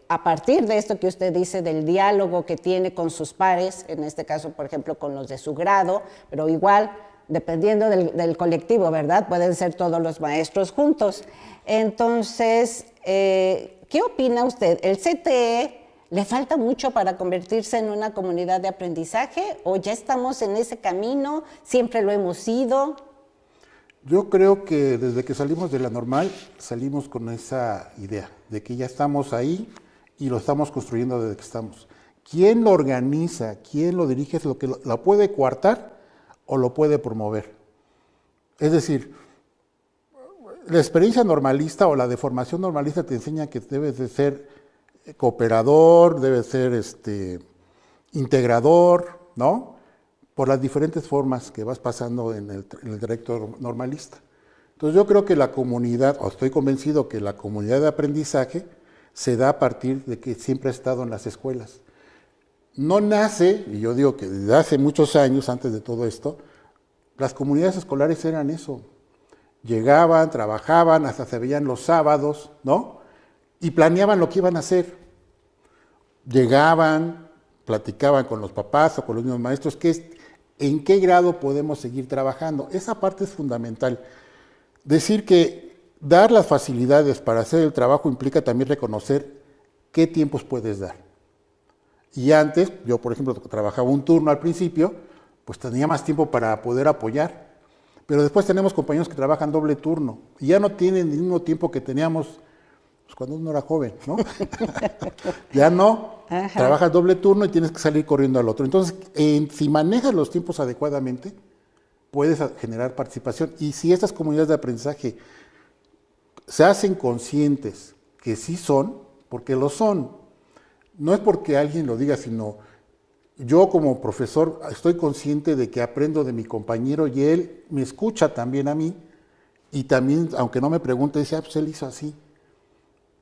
a partir de esto que usted dice, del diálogo que tiene con sus pares, en este caso, por ejemplo, con los de su grado, pero igual, dependiendo del colectivo, ¿verdad? Pueden ser todos los maestros juntos. Entonces, ¿qué opina usted? ¿El CTE le falta mucho para convertirse en una comunidad de aprendizaje o ya estamos en ese camino, siempre lo hemos sido? Yo creo que desde que salimos de la normal, salimos con esa idea de que ya estamos ahí y lo estamos construyendo desde que estamos. ¿Quién lo organiza, quién lo dirige es lo que lo puede coartar o lo puede promover? Es decir, la experiencia normalista o la de formación normalista te enseña que debes de ser cooperador, debes ser integrador, ¿no? Por las diferentes formas que vas pasando en el trayecto normalista. Entonces yo creo que la comunidad, o estoy convencido que la comunidad de aprendizaje se da a partir de que siempre ha estado en las escuelas. No nace, y yo digo que desde hace muchos años, antes de todo esto, Las comunidades escolares eran eso. Llegaban, trabajaban, hasta se veían los sábados, ¿no? Y planeaban lo que iban a hacer. Llegaban, platicaban con los papás o con los mismos maestros, en qué grado podemos seguir trabajando. Esa parte es fundamental. Decir que dar las facilidades para hacer el trabajo implica también reconocer qué tiempos puedes dar. Y antes, yo por ejemplo trabajaba un turno al principio, pues tenía más tiempo para poder apoyar. Pero después tenemos compañeros que trabajan doble turno y ya no tienen el mismo tiempo que teníamos pues, cuando uno era joven, ¿no? Ya no, trabajas doble turno y tienes que salir corriendo al otro. Entonces, si manejas los tiempos adecuadamente, puedes generar participación. Y si estas comunidades de aprendizaje se hacen conscientes que sí son, porque lo son, no es porque alguien lo diga, sino yo como profesor estoy consciente de que aprendo de mi compañero y él me escucha también a mí y también, aunque no me pregunte, dice, pues él hizo así.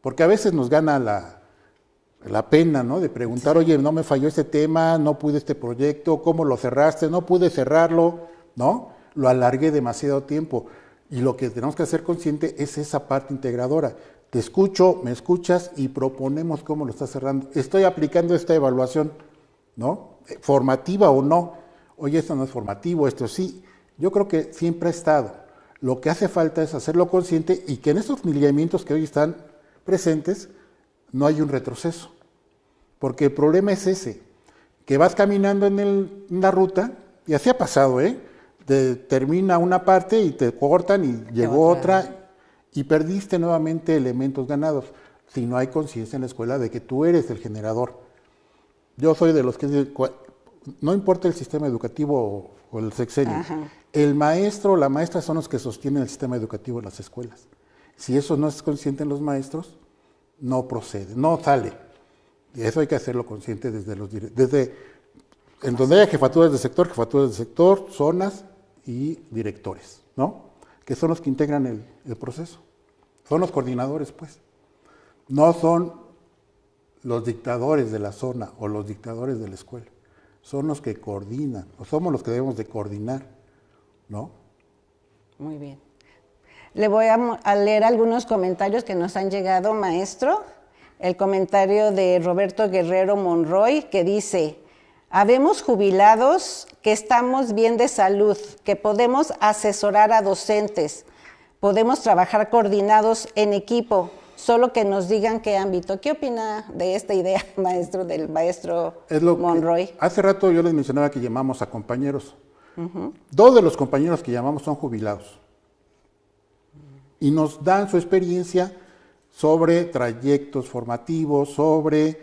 Porque a veces nos gana la pena, ¿no? De preguntar, oye, no me falló este tema, no pude este proyecto, ¿cómo lo cerraste? No pude cerrarlo, ¿no? Lo alargué demasiado tiempo. Y lo que tenemos que hacer consciente es esa parte integradora. Te escucho, me escuchas y proponemos cómo lo estás cerrando. Estoy aplicando esta evaluación, ¿no? Formativa o no. Oye, esto no es formativo, esto sí. Yo creo que siempre ha estado. Lo que hace falta es hacerlo consciente y que en estos lineamientos que hoy están presentes no hay un retroceso. Porque el problema es ese, que vas caminando en la ruta, y así ha pasado, termina una parte y te cortan y llegó otra y perdiste nuevamente elementos ganados. Si no hay conciencia en la escuela de que tú eres el generador. Yo soy de los que no importa el sistema educativo o el sexenio, el maestro o la maestra son los que sostienen el sistema educativo en las escuelas. Si eso no es consciente en los maestros, no procede, no sale. Y eso hay que hacerlo consciente desde en donde haya jefaturas de sector, zonas y directores, ¿no? Que son los que integran el proceso. Son los coordinadores, pues. No son los dictadores de la zona o los dictadores de la escuela. Son los que coordinan, o somos los que debemos de coordinar, ¿no? Muy bien. Le voy a leer algunos comentarios que nos han llegado, maestro. El comentario de Roberto Guerrero Monroy, que dice, habemos jubilados que estamos bien de salud, que podemos asesorar a docentes, podemos trabajar coordinados en equipo, solo que nos digan qué ámbito. ¿Qué opina de esta idea, maestro, del maestro Monroy? Hace rato yo les mencionaba que llamamos a compañeros. Dos de los compañeros que llamamos son jubilados. Y nos dan su experiencia sobre trayectos formativos, sobre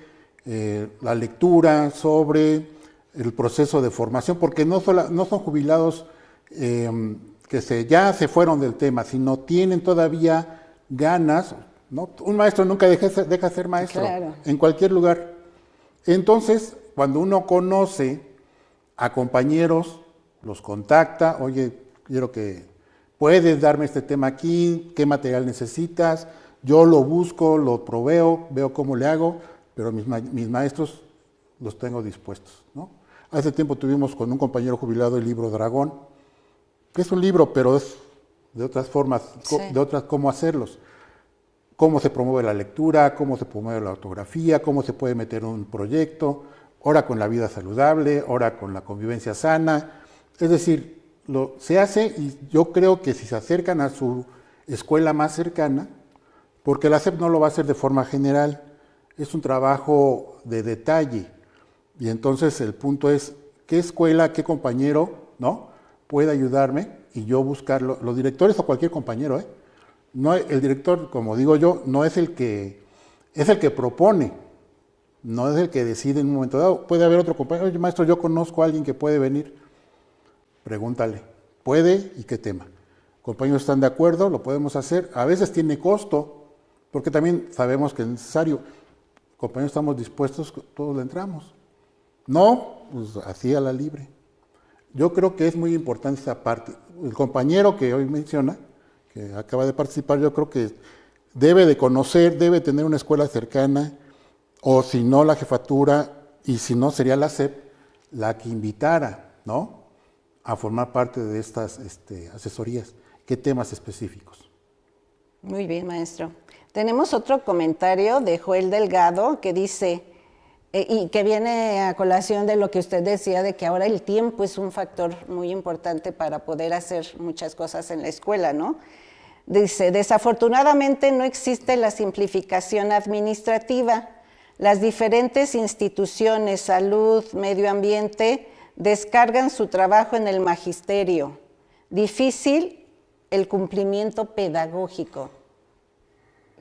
la lectura, sobre el proceso de formación, porque no son jubilados que ya se fueron del tema, sino tienen todavía ganas, ¿no? Un maestro nunca deja de ser maestro, claro, en cualquier lugar. Entonces, cuando uno conoce a compañeros, los contacta, oye, quiero que puedes darme este tema aquí, qué material necesitas, yo lo busco, lo proveo, veo cómo le hago, pero mis maestros los tengo dispuestos, ¿no? Hace tiempo tuvimos con un compañero jubilado el libro Dragón, que es un libro, pero es de otras formas, sí, de otras cómo hacerlos. Cómo se promueve la lectura, cómo se promueve la ortografía, cómo se puede meter un proyecto, ahora con la vida saludable, ahora con la convivencia sana. Es decir, se hace y yo creo que si se acercan a su escuela más cercana, porque la SEP no lo va a hacer de forma general, es un trabajo de detalle. Y entonces el punto es, ¿qué escuela, qué compañero, ¿no?, puede ayudarme? Y yo buscarlo, los directores o cualquier compañero, No, el director, como digo yo, no es el que propone, no es el que decide en un momento dado. Puede haber otro compañero, oye, maestro, yo conozco a alguien que puede venir. Pregúntale, ¿puede y qué tema? Compañeros están de acuerdo, lo podemos hacer. A veces tiene costo, porque también sabemos que es necesario. Compañeros, estamos dispuestos, todos le entramos. No, pues así a la libre. Yo creo que es muy importante esa parte. El compañero que hoy menciona, que acaba de participar, yo creo que debe de conocer, debe tener una escuela cercana, o si no la jefatura, y si no sería la SEP, la que invitara, ¿no? a formar parte de estas asesorías. ¿Qué temas específicos? Muy bien, maestro. Tenemos otro comentario de Joel Delgado que dice, y que viene a colación de lo que usted decía, de que ahora el tiempo es un factor muy importante para poder hacer muchas cosas en la escuela, ¿no? Dice, desafortunadamente no existe la simplificación administrativa. Las diferentes instituciones, salud, medio ambiente, descargan su trabajo en el magisterio. Difícil el cumplimiento pedagógico.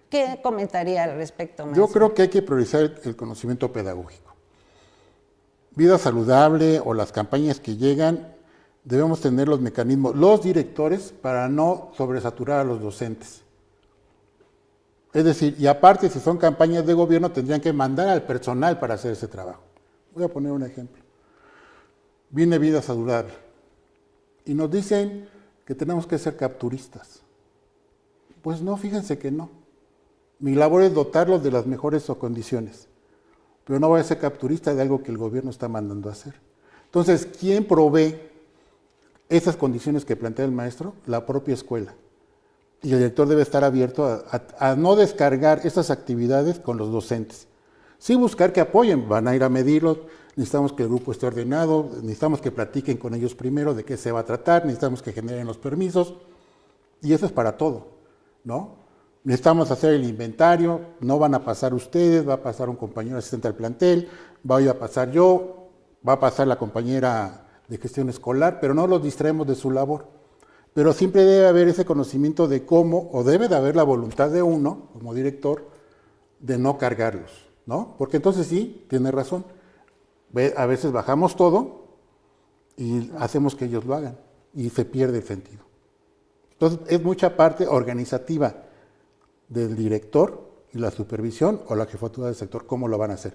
¿Qué comentaría al respecto, maestro? Yo creo que hay que priorizar el conocimiento pedagógico. Vida saludable o las campañas que llegan, debemos tener los mecanismos, los directores, para no sobresaturar a los docentes. Es decir, y aparte, si son campañas de gobierno, tendrían que mandar al personal para hacer ese trabajo. Voy a poner un ejemplo. Viene Vida Saludable y nos dicen que tenemos que ser capturistas. Pues no, fíjense que no. Mi labor es dotarlos de las mejores condiciones, pero no voy a ser capturista de algo que el gobierno está mandando a hacer. Entonces, ¿quién provee esas condiciones que plantea el maestro? La propia escuela. Y el director debe estar abierto a no descargar esas actividades con los docentes. Sí buscar que apoyen, van a ir a medirlos, necesitamos que el grupo esté ordenado, necesitamos que platiquen con ellos primero de qué se va a tratar, necesitamos que generen los permisos, y eso es para todo, ¿no? Necesitamos hacer el inventario, no van a pasar ustedes, va a pasar un compañero asistente al plantel, voy a pasar yo, va a pasar la compañera de gestión escolar, pero no los distraemos de su labor. Pero siempre debe haber ese conocimiento de cómo, o debe de haber la voluntad de uno, como director, de no cargarlos, ¿no? Porque entonces sí, tiene razón. A veces bajamos todo y hacemos que ellos lo hagan, y se pierde el sentido. Entonces, es mucha parte organizativa del director y la supervisión o la jefatura del sector, cómo lo van a hacer.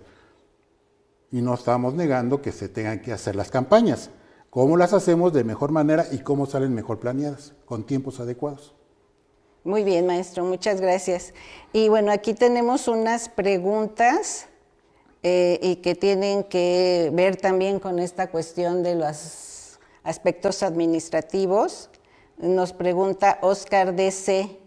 Y no estamos negando que se tengan que hacer las campañas. ¿Cómo las hacemos de mejor manera y cómo salen mejor planeadas, con tiempos adecuados? Muy bien, maestro, muchas gracias. Y bueno, aquí tenemos unas preguntas y que tienen que ver también con esta cuestión de los aspectos administrativos. Nos pregunta Oscar DC,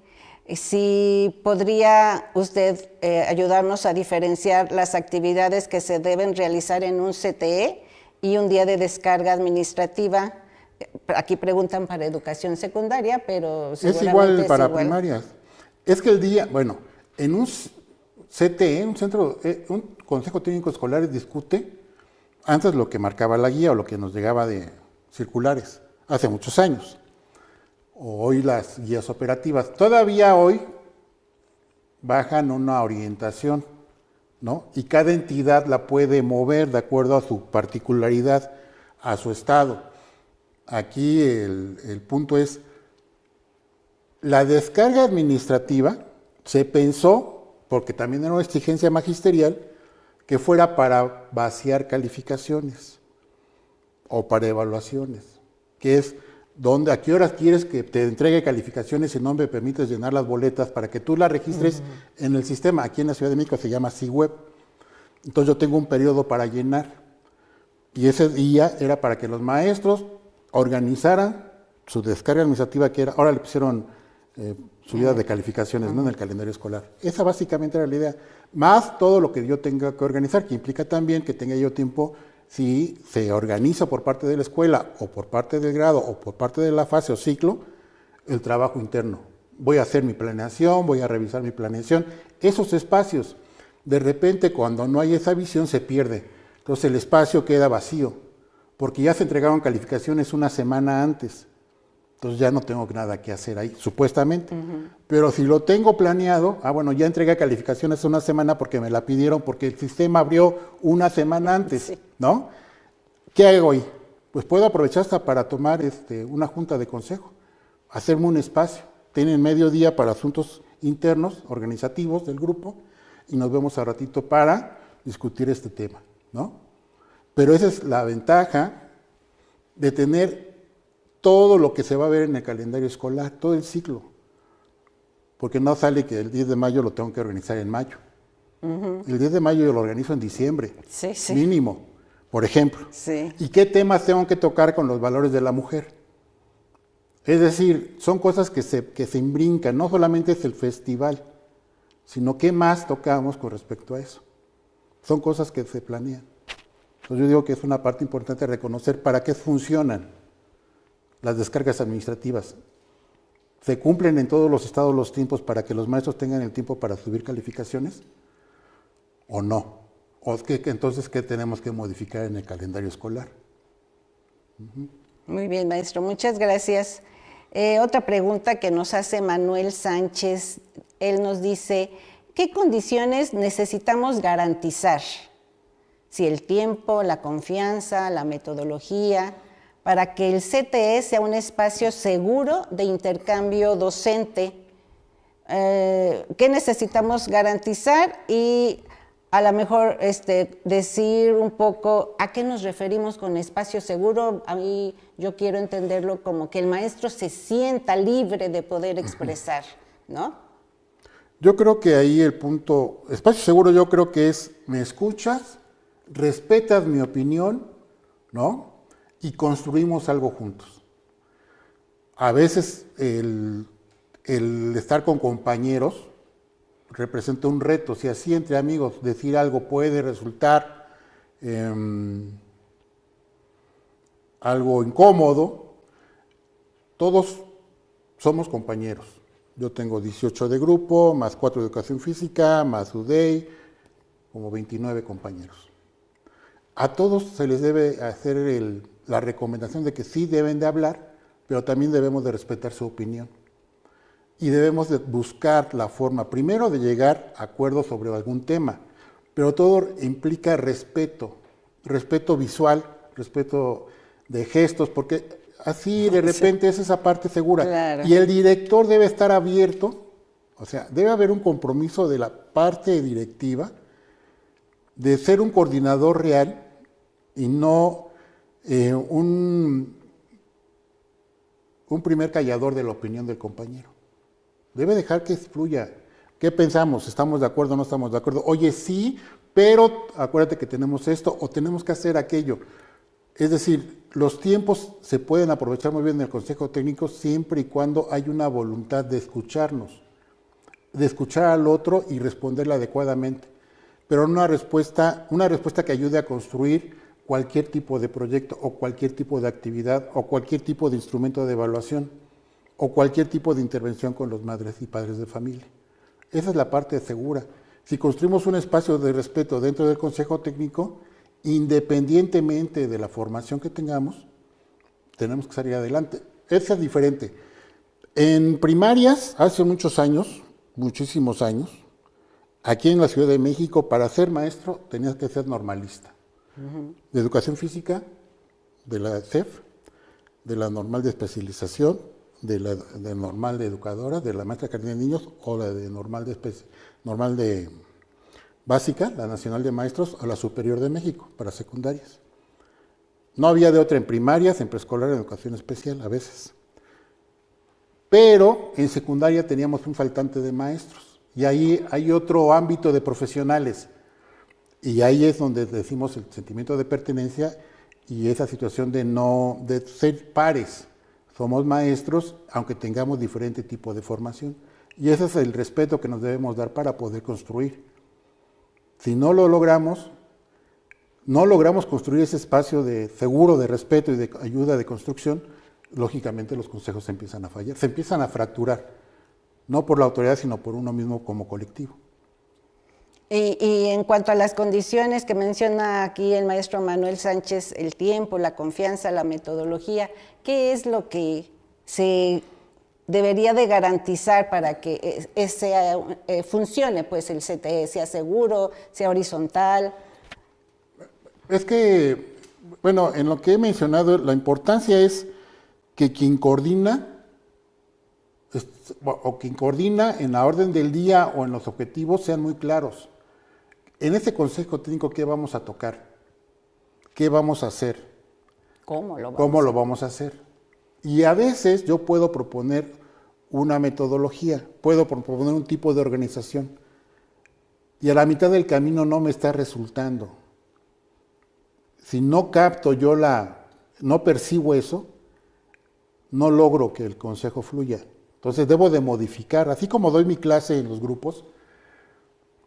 si podría usted ayudarnos a diferenciar las actividades que se deben realizar en un CTE y un día de descarga administrativa. Aquí preguntan para educación secundaria, pero seguramente es igual para primarias. Es que el día, bueno, en un CTE, un Consejo Técnico Escolar discute antes lo que marcaba la guía o lo que nos llegaba de circulares, hace muchos años. Hoy las guías operativas, todavía hoy bajan una orientación, ¿no? Y cada entidad la puede mover de acuerdo a su particularidad, a su estado. Aquí el punto es, la descarga administrativa se pensó, porque también era una exigencia magisterial, que fuera para vaciar calificaciones o para evaluaciones, que es a qué horas quieres que te entregue calificaciones y no me permites llenar las boletas para que tú las registres en el sistema. Aquí en la Ciudad de México se llama CIWeb. Entonces yo tengo un periodo para llenar. Y ese día era para que los maestros organizaran su descarga administrativa, que era, ahora le pusieron subida de calificaciones, ¿no?, en el calendario escolar. Esa básicamente era la idea. Más todo lo que yo tenga que organizar, que implica también que tenga yo tiempo. Si se organiza por parte de la escuela o por parte del grado o por parte de la fase o ciclo, el trabajo interno. Voy a hacer mi planeación, voy a revisar mi planeación. Esos espacios, de repente cuando no hay esa visión se pierde. Entonces el espacio queda vacío, porque ya se entregaron calificaciones una semana antes. Entonces ya no tengo nada que hacer ahí, supuestamente. Pero si lo tengo planeado, bueno, ya entregué calificaciones una semana porque me la pidieron, porque el sistema abrió una semana antes, ¿no? ¿Qué hago hoy? Pues puedo aprovechar hasta para tomar una junta de consejo, hacerme un espacio. Tienen medio día para asuntos internos, organizativos del grupo, y nos vemos a ratito para discutir este tema, ¿no? Pero esa es la ventaja de tener todo lo que se va a ver en el calendario escolar, todo el ciclo. Porque no sale que el 10 de mayo lo tengo que organizar en mayo. El 10 de mayo yo lo organizo en diciembre, mínimo. por ejemplo. Sí. ¿Y qué temas tengo que tocar con los valores de la mujer? Es decir, son cosas que se imbrincan, no solamente es el festival, sino qué más tocamos con respecto a eso. Son cosas que se planean. Entonces yo digo que es una parte importante reconocer para qué funcionan las descargas administrativas. ¿Se cumplen en todos los estados los tiempos para que los maestros tengan el tiempo para subir calificaciones? ¿O no? ¿O entonces qué tenemos que modificar en el calendario escolar? Muy bien, maestro, muchas gracias. Otra pregunta que nos hace Manuel Sánchez, él nos dice, ¿qué condiciones necesitamos garantizar? Si el tiempo, la confianza, la metodología, para que el CTE sea un espacio seguro de intercambio docente. ¿Qué necesitamos garantizar? Y a lo mejor decir un poco a qué nos referimos con espacio seguro. A mí yo quiero entenderlo como que el maestro se sienta libre de poder expresar, ¿no? Yo creo que ahí el punto, espacio seguro yo creo que es, me escuchas, respetas mi opinión, ¿no? Y construimos algo juntos. A veces el estar con compañeros representa un reto. Si así entre amigos decir algo puede resultar algo incómodo, todos somos compañeros. Yo tengo 18 de grupo, más 4 de educación física, más UDEI, como 29 compañeros. A todos se les debe hacer la recomendación de que sí deben de hablar, pero también debemos de respetar su opinión. Y debemos de buscar la forma, primero, de llegar a acuerdos sobre algún tema, pero todo implica respeto, respeto visual, respeto de gestos, porque así de repente es esa parte segura. Claro. Y el director debe estar abierto, o sea, debe haber un compromiso de la parte directiva de ser un coordinador real y no un primer callador de la opinión del compañero. Debe dejar que fluya. ¿Qué pensamos? ¿Estamos de acuerdo o no estamos de acuerdo? Oye, sí, pero acuérdate que tenemos esto o tenemos que hacer aquello. Es decir, los tiempos se pueden aprovechar muy bien en el Consejo Técnico siempre y cuando hay una voluntad de escucharnos, de escuchar al otro y responderle adecuadamente. Pero una respuesta que ayude a construir cualquier tipo de proyecto o cualquier tipo de actividad o cualquier tipo de instrumento de evaluación o cualquier tipo de intervención con los madres y padres de familia. Esa es la parte segura. Si construimos un espacio de respeto dentro del Consejo Técnico, independientemente de la formación que tengamos, tenemos que salir adelante. Esa es diferente. En primarias, hace muchos años, muchísimos años, aquí en la Ciudad de México, para ser maestro tenías que ser normalista. De educación física, de la CEF, de la normal de especialización, de la normal de educadora, de la maestra Carolina de Niños o la de normal de básica, la nacional de maestros, o la superior de México para secundarias. No había de otra en primarias, en preescolar, en educación especial a veces. Pero en secundaria teníamos un faltante de maestros y ahí hay otro ámbito de profesionales. Y ahí es donde decimos el sentimiento de pertenencia y esa situación de ser pares. Somos maestros, aunque tengamos diferente tipo de formación. Y ese es el respeto que nos debemos dar para poder construir. Si no lo logramos, no logramos construir ese espacio de seguro, de respeto y de ayuda de construcción, lógicamente los consejos se empiezan a fallar, se empiezan a fracturar, no por la autoridad, sino por uno mismo como colectivo. Y en cuanto a las condiciones que menciona aquí el maestro Manuel Sánchez, el tiempo, la confianza, la metodología, ¿qué es lo que se debería de garantizar para que funcione pues el CTE, sea seguro, sea horizontal? Es que, bueno, en lo que he mencionado, la importancia es que quien coordina en la orden del día o en los objetivos sean muy claros. En este consejo técnico, ¿qué vamos a tocar? ¿Qué vamos a hacer? ¿Cómo lo vamos a hacer? Y a veces yo puedo proponer una metodología, puedo proponer un tipo de organización, y a la mitad del camino no me está resultando. Si no capto yo no percibo eso, no logro que el consejo fluya. Entonces debo de modificar, así como doy mi clase en los grupos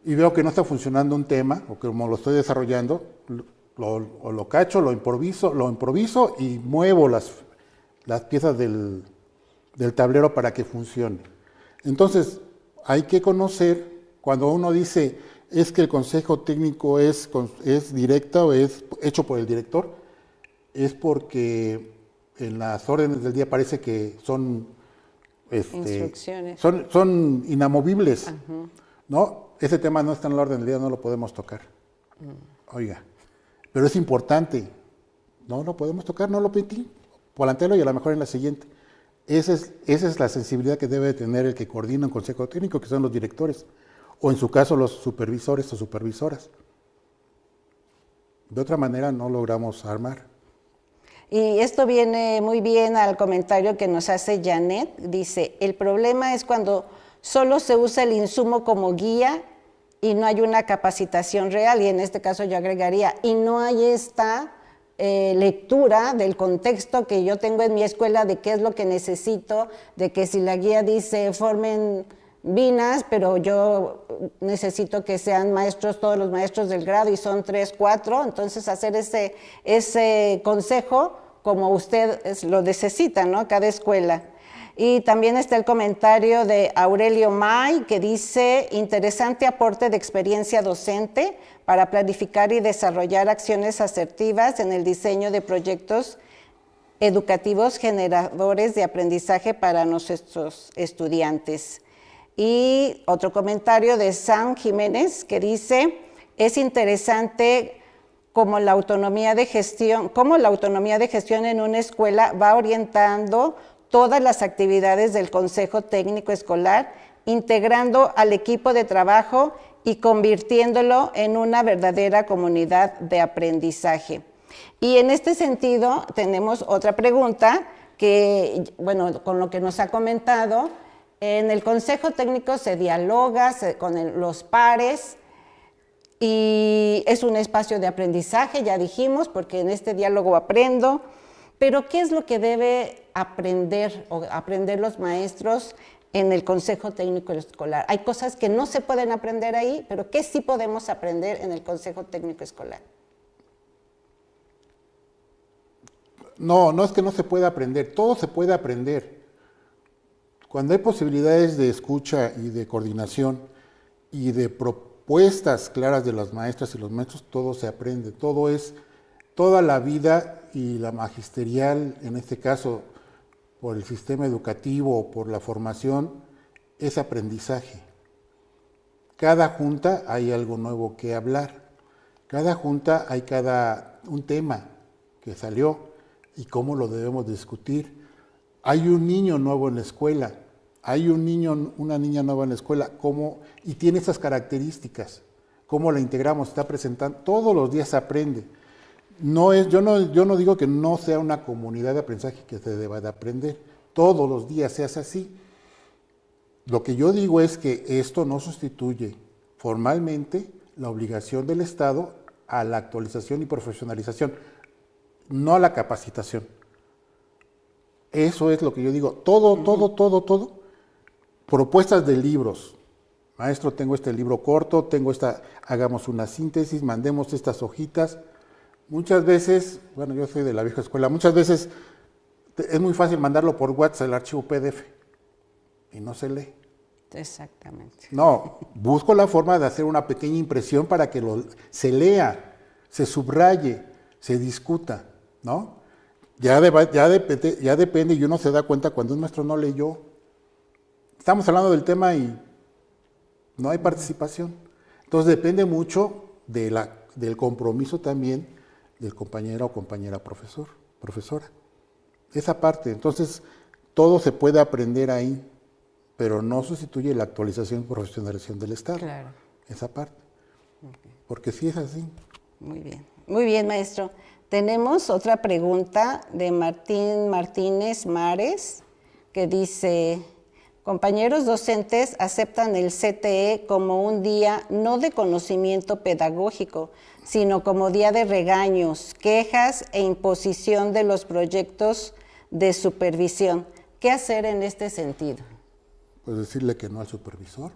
y veo que no está funcionando un tema, o que como lo estoy desarrollando, lo cacho, lo improviso y muevo las piezas del tablero para que funcione. Entonces, hay que conocer, cuando uno dice, es que el consejo técnico es directo o es hecho por el director, es porque en las órdenes del día parece que son instrucciones. Son inamovibles. ¿No? Ese tema no está en la orden del día, no lo podemos tocar. Oiga, pero es importante. No lo podemos tocar, no lo pedí. Volantéalo y a lo mejor en la siguiente. Esa es la sensibilidad que debe tener el que coordina un consejo técnico, que son los directores, o en su caso los supervisores o supervisoras. De otra manera no logramos armar. Y esto viene muy bien al comentario que nos hace Janet. Dice, el problema es cuando solo se usa el insumo como guía y no hay una capacitación real, y en este caso yo agregaría, y no hay esta lectura del contexto que yo tengo en mi escuela de qué es lo que necesito, de que si la guía dice formen binas, pero yo necesito que sean maestros, todos los maestros del grado, y son 3, 4, entonces hacer ese consejo como usted lo necesita, ¿no? Cada escuela. Y también está el comentario de Aurelio May, que dice, interesante aporte de experiencia docente para planificar y desarrollar acciones asertivas en el diseño de proyectos educativos generadores de aprendizaje para nuestros estudiantes. Y otro comentario de Sam Jiménez, que dice, es interesante cómo la autonomía de gestión en una escuela va orientando todas las actividades del Consejo Técnico Escolar, integrando al equipo de trabajo y convirtiéndolo en una verdadera comunidad de aprendizaje. Y en este sentido tenemos otra pregunta que, bueno, con lo que nos ha comentado, en el Consejo Técnico se dialoga con los pares y es un espacio de aprendizaje, ya dijimos, porque en este diálogo aprendo. Pero, ¿qué es lo que debe aprender los maestros en el Consejo Técnico Escolar? Hay cosas que no se pueden aprender ahí, pero ¿qué sí podemos aprender en el Consejo Técnico Escolar? No es que no se pueda aprender, todo se puede aprender. Cuando hay posibilidades de escucha y de coordinación y de propuestas claras de las maestras y los maestros, todo se aprende, toda la vida y la magisterial, en este caso por el sistema educativo o por la formación, es aprendizaje. Cada junta hay algo nuevo que hablar, cada junta hay un tema que salió y cómo lo debemos discutir. Hay un niño nuevo en la escuela, una niña nueva en la escuela, y tiene esas características, cómo la integramos, está presentando, todos los días se aprende. Yo no digo que no sea una comunidad de aprendizaje que se deba de aprender, todos los días se hace así. Lo que yo digo es que esto no sustituye formalmente la obligación del Estado a la actualización y profesionalización, no a la capacitación. Eso es lo que yo digo, todo. Propuestas de libros. Maestro, tengo este libro corto, hagamos una síntesis, mandemos estas hojitas. Muchas veces, bueno, yo soy de la vieja escuela, muchas veces es muy fácil mandarlo por WhatsApp el archivo PDF y no se lee. Exactamente. No, busco la forma de hacer una pequeña impresión para que se lea, se subraye, se discuta, ¿no? Ya depende y uno se da cuenta cuando un maestro no leyó. Estamos hablando del tema y no hay participación. Entonces depende mucho del compromiso también del compañero o compañera profesora. Esa parte, entonces todo se puede aprender ahí, pero no sustituye la actualización y profesionalización del Estado. Claro. Esa parte. Okay. Porque sí es así. Muy bien, maestro. Tenemos otra pregunta de Martín Martínez Mares, que dice, Compañeros docentes aceptan el CTE como un día no de conocimiento pedagógico, sino como día de regaños, quejas e imposición de los proyectos de supervisión. ¿Qué hacer en este sentido? Pues decirle que no al supervisor.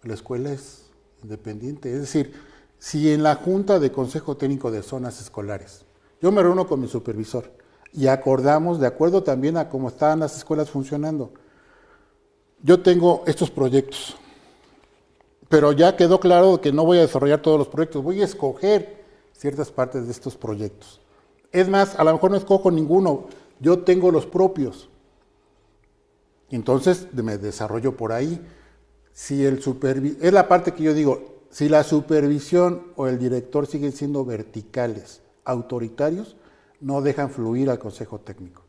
La escuela es independiente. Es decir, si en la Junta de Consejo Técnico de Zonas Escolares, yo me reúno con mi supervisor y acordamos, de acuerdo también a cómo están las escuelas funcionando, yo tengo estos proyectos, pero ya quedó claro que no voy a desarrollar todos los proyectos, voy a escoger ciertas partes de estos proyectos. Es más, a lo mejor no escojo ninguno, yo tengo los propios. Entonces me desarrollo por ahí. Si es la parte que yo digo, si la supervisión o el director siguen siendo verticales, autoritarios, no dejan fluir al consejo técnico.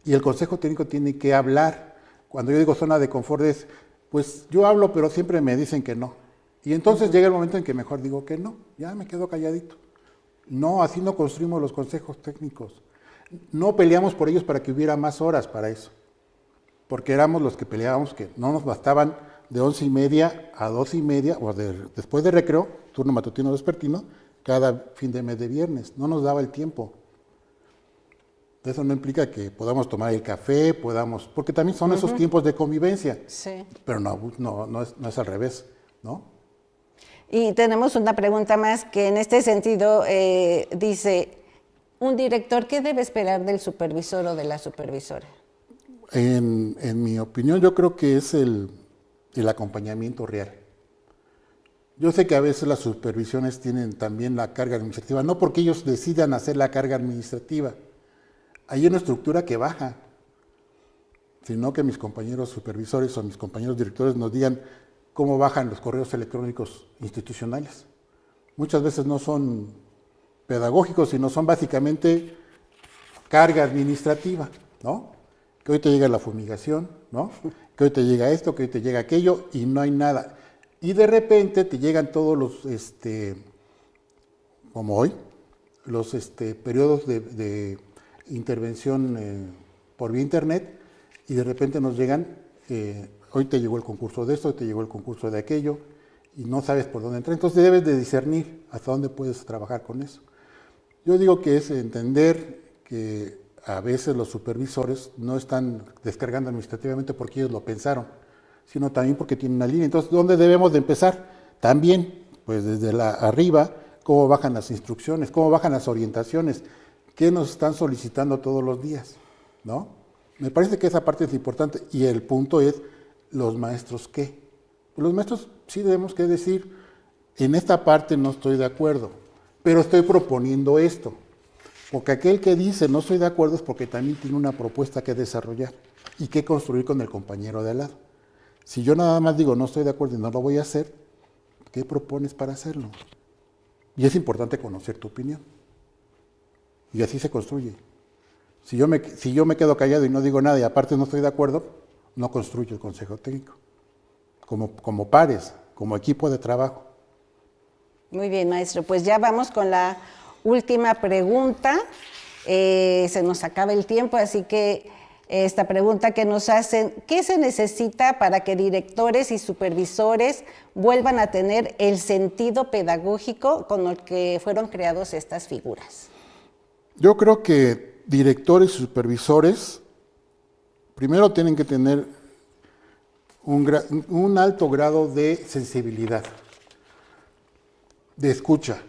Y el consejo técnico tiene que hablar. Cuando yo digo zona de confort es, pues yo hablo, pero siempre me dicen que no. Y entonces llega el momento en que mejor digo que no, ya me quedo calladito. No, así no construimos los consejos técnicos. No peleamos por ellos para que hubiera más horas para eso. Porque éramos los que peleábamos, que no nos bastaban de 11:30 a 2:30, o después de recreo, turno matutino vespertino, cada fin de mes de viernes. No nos daba el tiempo. Eso no implica que podamos tomar el café, porque también son esos tiempos de convivencia. Sí. Pero no es al revés, ¿no? Y tenemos una pregunta más que en este sentido dice, ¿un director qué debe esperar del supervisor o de la supervisora? En mi opinión, yo creo que es el acompañamiento real. Yo sé que a veces las supervisiones tienen también la carga administrativa, no porque ellos decidan hacer la carga administrativa. Hay una estructura que baja, sino que mis compañeros supervisores o mis compañeros directores nos digan cómo bajan los correos electrónicos institucionales. Muchas veces no son pedagógicos, sino son básicamente carga administrativa, ¿no? Que hoy te llega la fumigación, ¿no? Que hoy te llega esto, que hoy te llega aquello, y no hay nada. Y de repente te llegan todos los, como hoy, los periodos de intervención por vía internet, y de repente nos llegan, hoy te llegó el concurso de esto, hoy te llegó el concurso de aquello, y no sabes por dónde entrar. Entonces debes de discernir hasta dónde puedes trabajar con eso. Yo digo que es entender que a veces los supervisores no están descargando administrativamente porque ellos lo pensaron, sino también porque tienen una línea. Entonces, ¿dónde debemos de empezar? También, pues desde arriba, cómo bajan las instrucciones, cómo bajan las orientaciones, qué nos están solicitando todos los días, ¿no? Me parece que esa parte es importante, y el punto es, ¿los maestros qué? Los maestros sí debemos que decir, en esta parte no estoy de acuerdo, pero estoy proponiendo esto. Porque aquel que dice no estoy de acuerdo es porque también tiene una propuesta que desarrollar y que construir con el compañero de al lado. Si yo nada más digo no estoy de acuerdo y no lo voy a hacer, ¿qué propones para hacerlo? Y es importante conocer tu opinión. Y así se construye. Si yo me quedo callado y no digo nada y aparte no estoy de acuerdo, no construyo el consejo técnico. Como pares, como equipo de trabajo. Muy bien, maestro. Pues ya vamos con la última pregunta. Se nos acaba el tiempo, así que esta pregunta que nos hacen, ¿qué se necesita para que directores y supervisores vuelvan a tener el sentido pedagógico con el que fueron creados estas figuras? Yo creo que directores y supervisores primero tienen que tener un alto grado de sensibilidad, de escucha,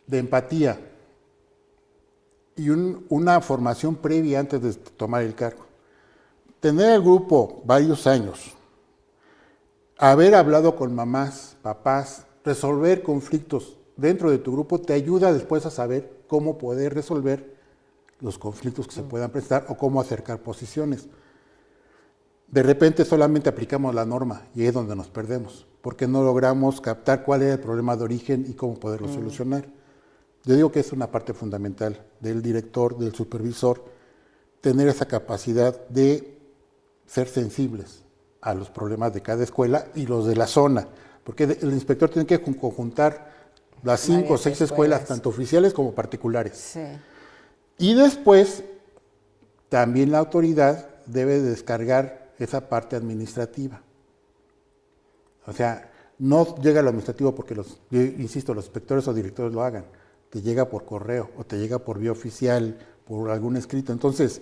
de empatía y una formación previa antes de tomar el cargo. Tener el grupo varios años, haber hablado con mamás, papás, resolver conflictos dentro de tu grupo te ayuda después a saber cómo poder resolver los conflictos que se puedan presentar o cómo acercar posiciones. De repente solamente aplicamos la norma y es donde nos perdemos, porque no logramos captar cuál era el problema de origen y cómo poderlo solucionar. Yo digo que es una parte fundamental del director, del supervisor, tener esa capacidad de ser sensibles a los problemas de cada escuela y los de la zona, porque el inspector tiene que conjuntar las 5 o 6 escuelas, tanto oficiales como particulares. Sí. Y después, también la autoridad debe descargar esa parte administrativa. O sea, no llega lo administrativo porque yo insisto, los inspectores o directores lo hagan. Te llega por correo o te llega por vía oficial, por algún escrito. Entonces,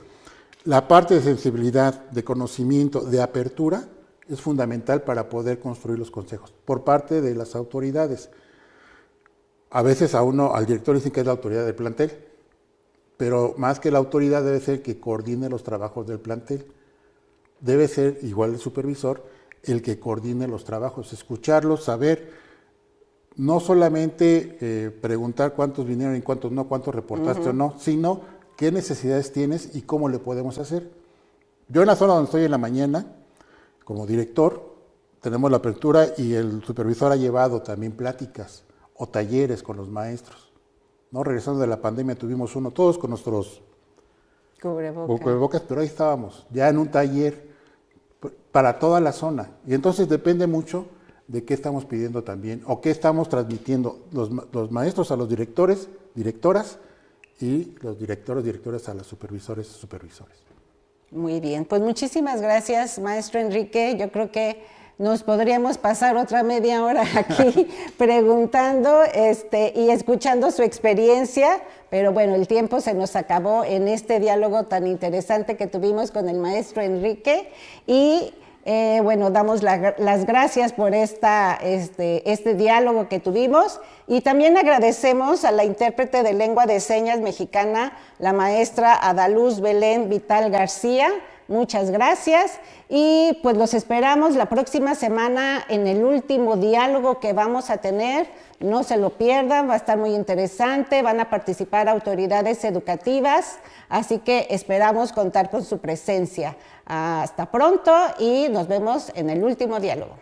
la parte de sensibilidad, de conocimiento, de apertura, es fundamental para poder construir los consejos por parte de las autoridades. A veces al director dicen que es la autoridad del plantel, pero más que la autoridad debe ser el que coordine los trabajos del plantel. Debe ser, igual el supervisor, el que coordine los trabajos, escucharlos, saber, no solamente preguntar cuántos vinieron y cuántos no, cuántos reportaste o no, sino qué necesidades tienes y cómo le podemos hacer. Yo en la zona donde estoy en la mañana, como director, tenemos la apertura y el supervisor ha llevado también pláticas o talleres con los maestros. ¿No? Regresando de la pandemia tuvimos uno, todos con nuestros cubrebocas, pero ahí estábamos, ya en un taller para toda la zona. Y entonces depende mucho de qué estamos pidiendo también, o qué estamos transmitiendo los maestros a los directores, directoras, y los directores a los supervisores y supervisores. Muy bien, pues muchísimas gracias, maestro Enrique. Yo creo que nos podríamos pasar otra media hora aquí preguntando y escuchando su experiencia, pero bueno, el tiempo se nos acabó en este diálogo tan interesante que tuvimos con el maestro Enrique y bueno, damos las gracias por este diálogo que tuvimos y también agradecemos a la intérprete de lengua de señas mexicana, la maestra Adaluz Belén Vital García. Muchas gracias y pues los esperamos la próxima semana en el último diálogo que vamos a tener. No se lo pierdan, va a estar muy interesante, van a participar autoridades educativas, así que esperamos contar con su presencia. Hasta pronto y nos vemos en el último diálogo.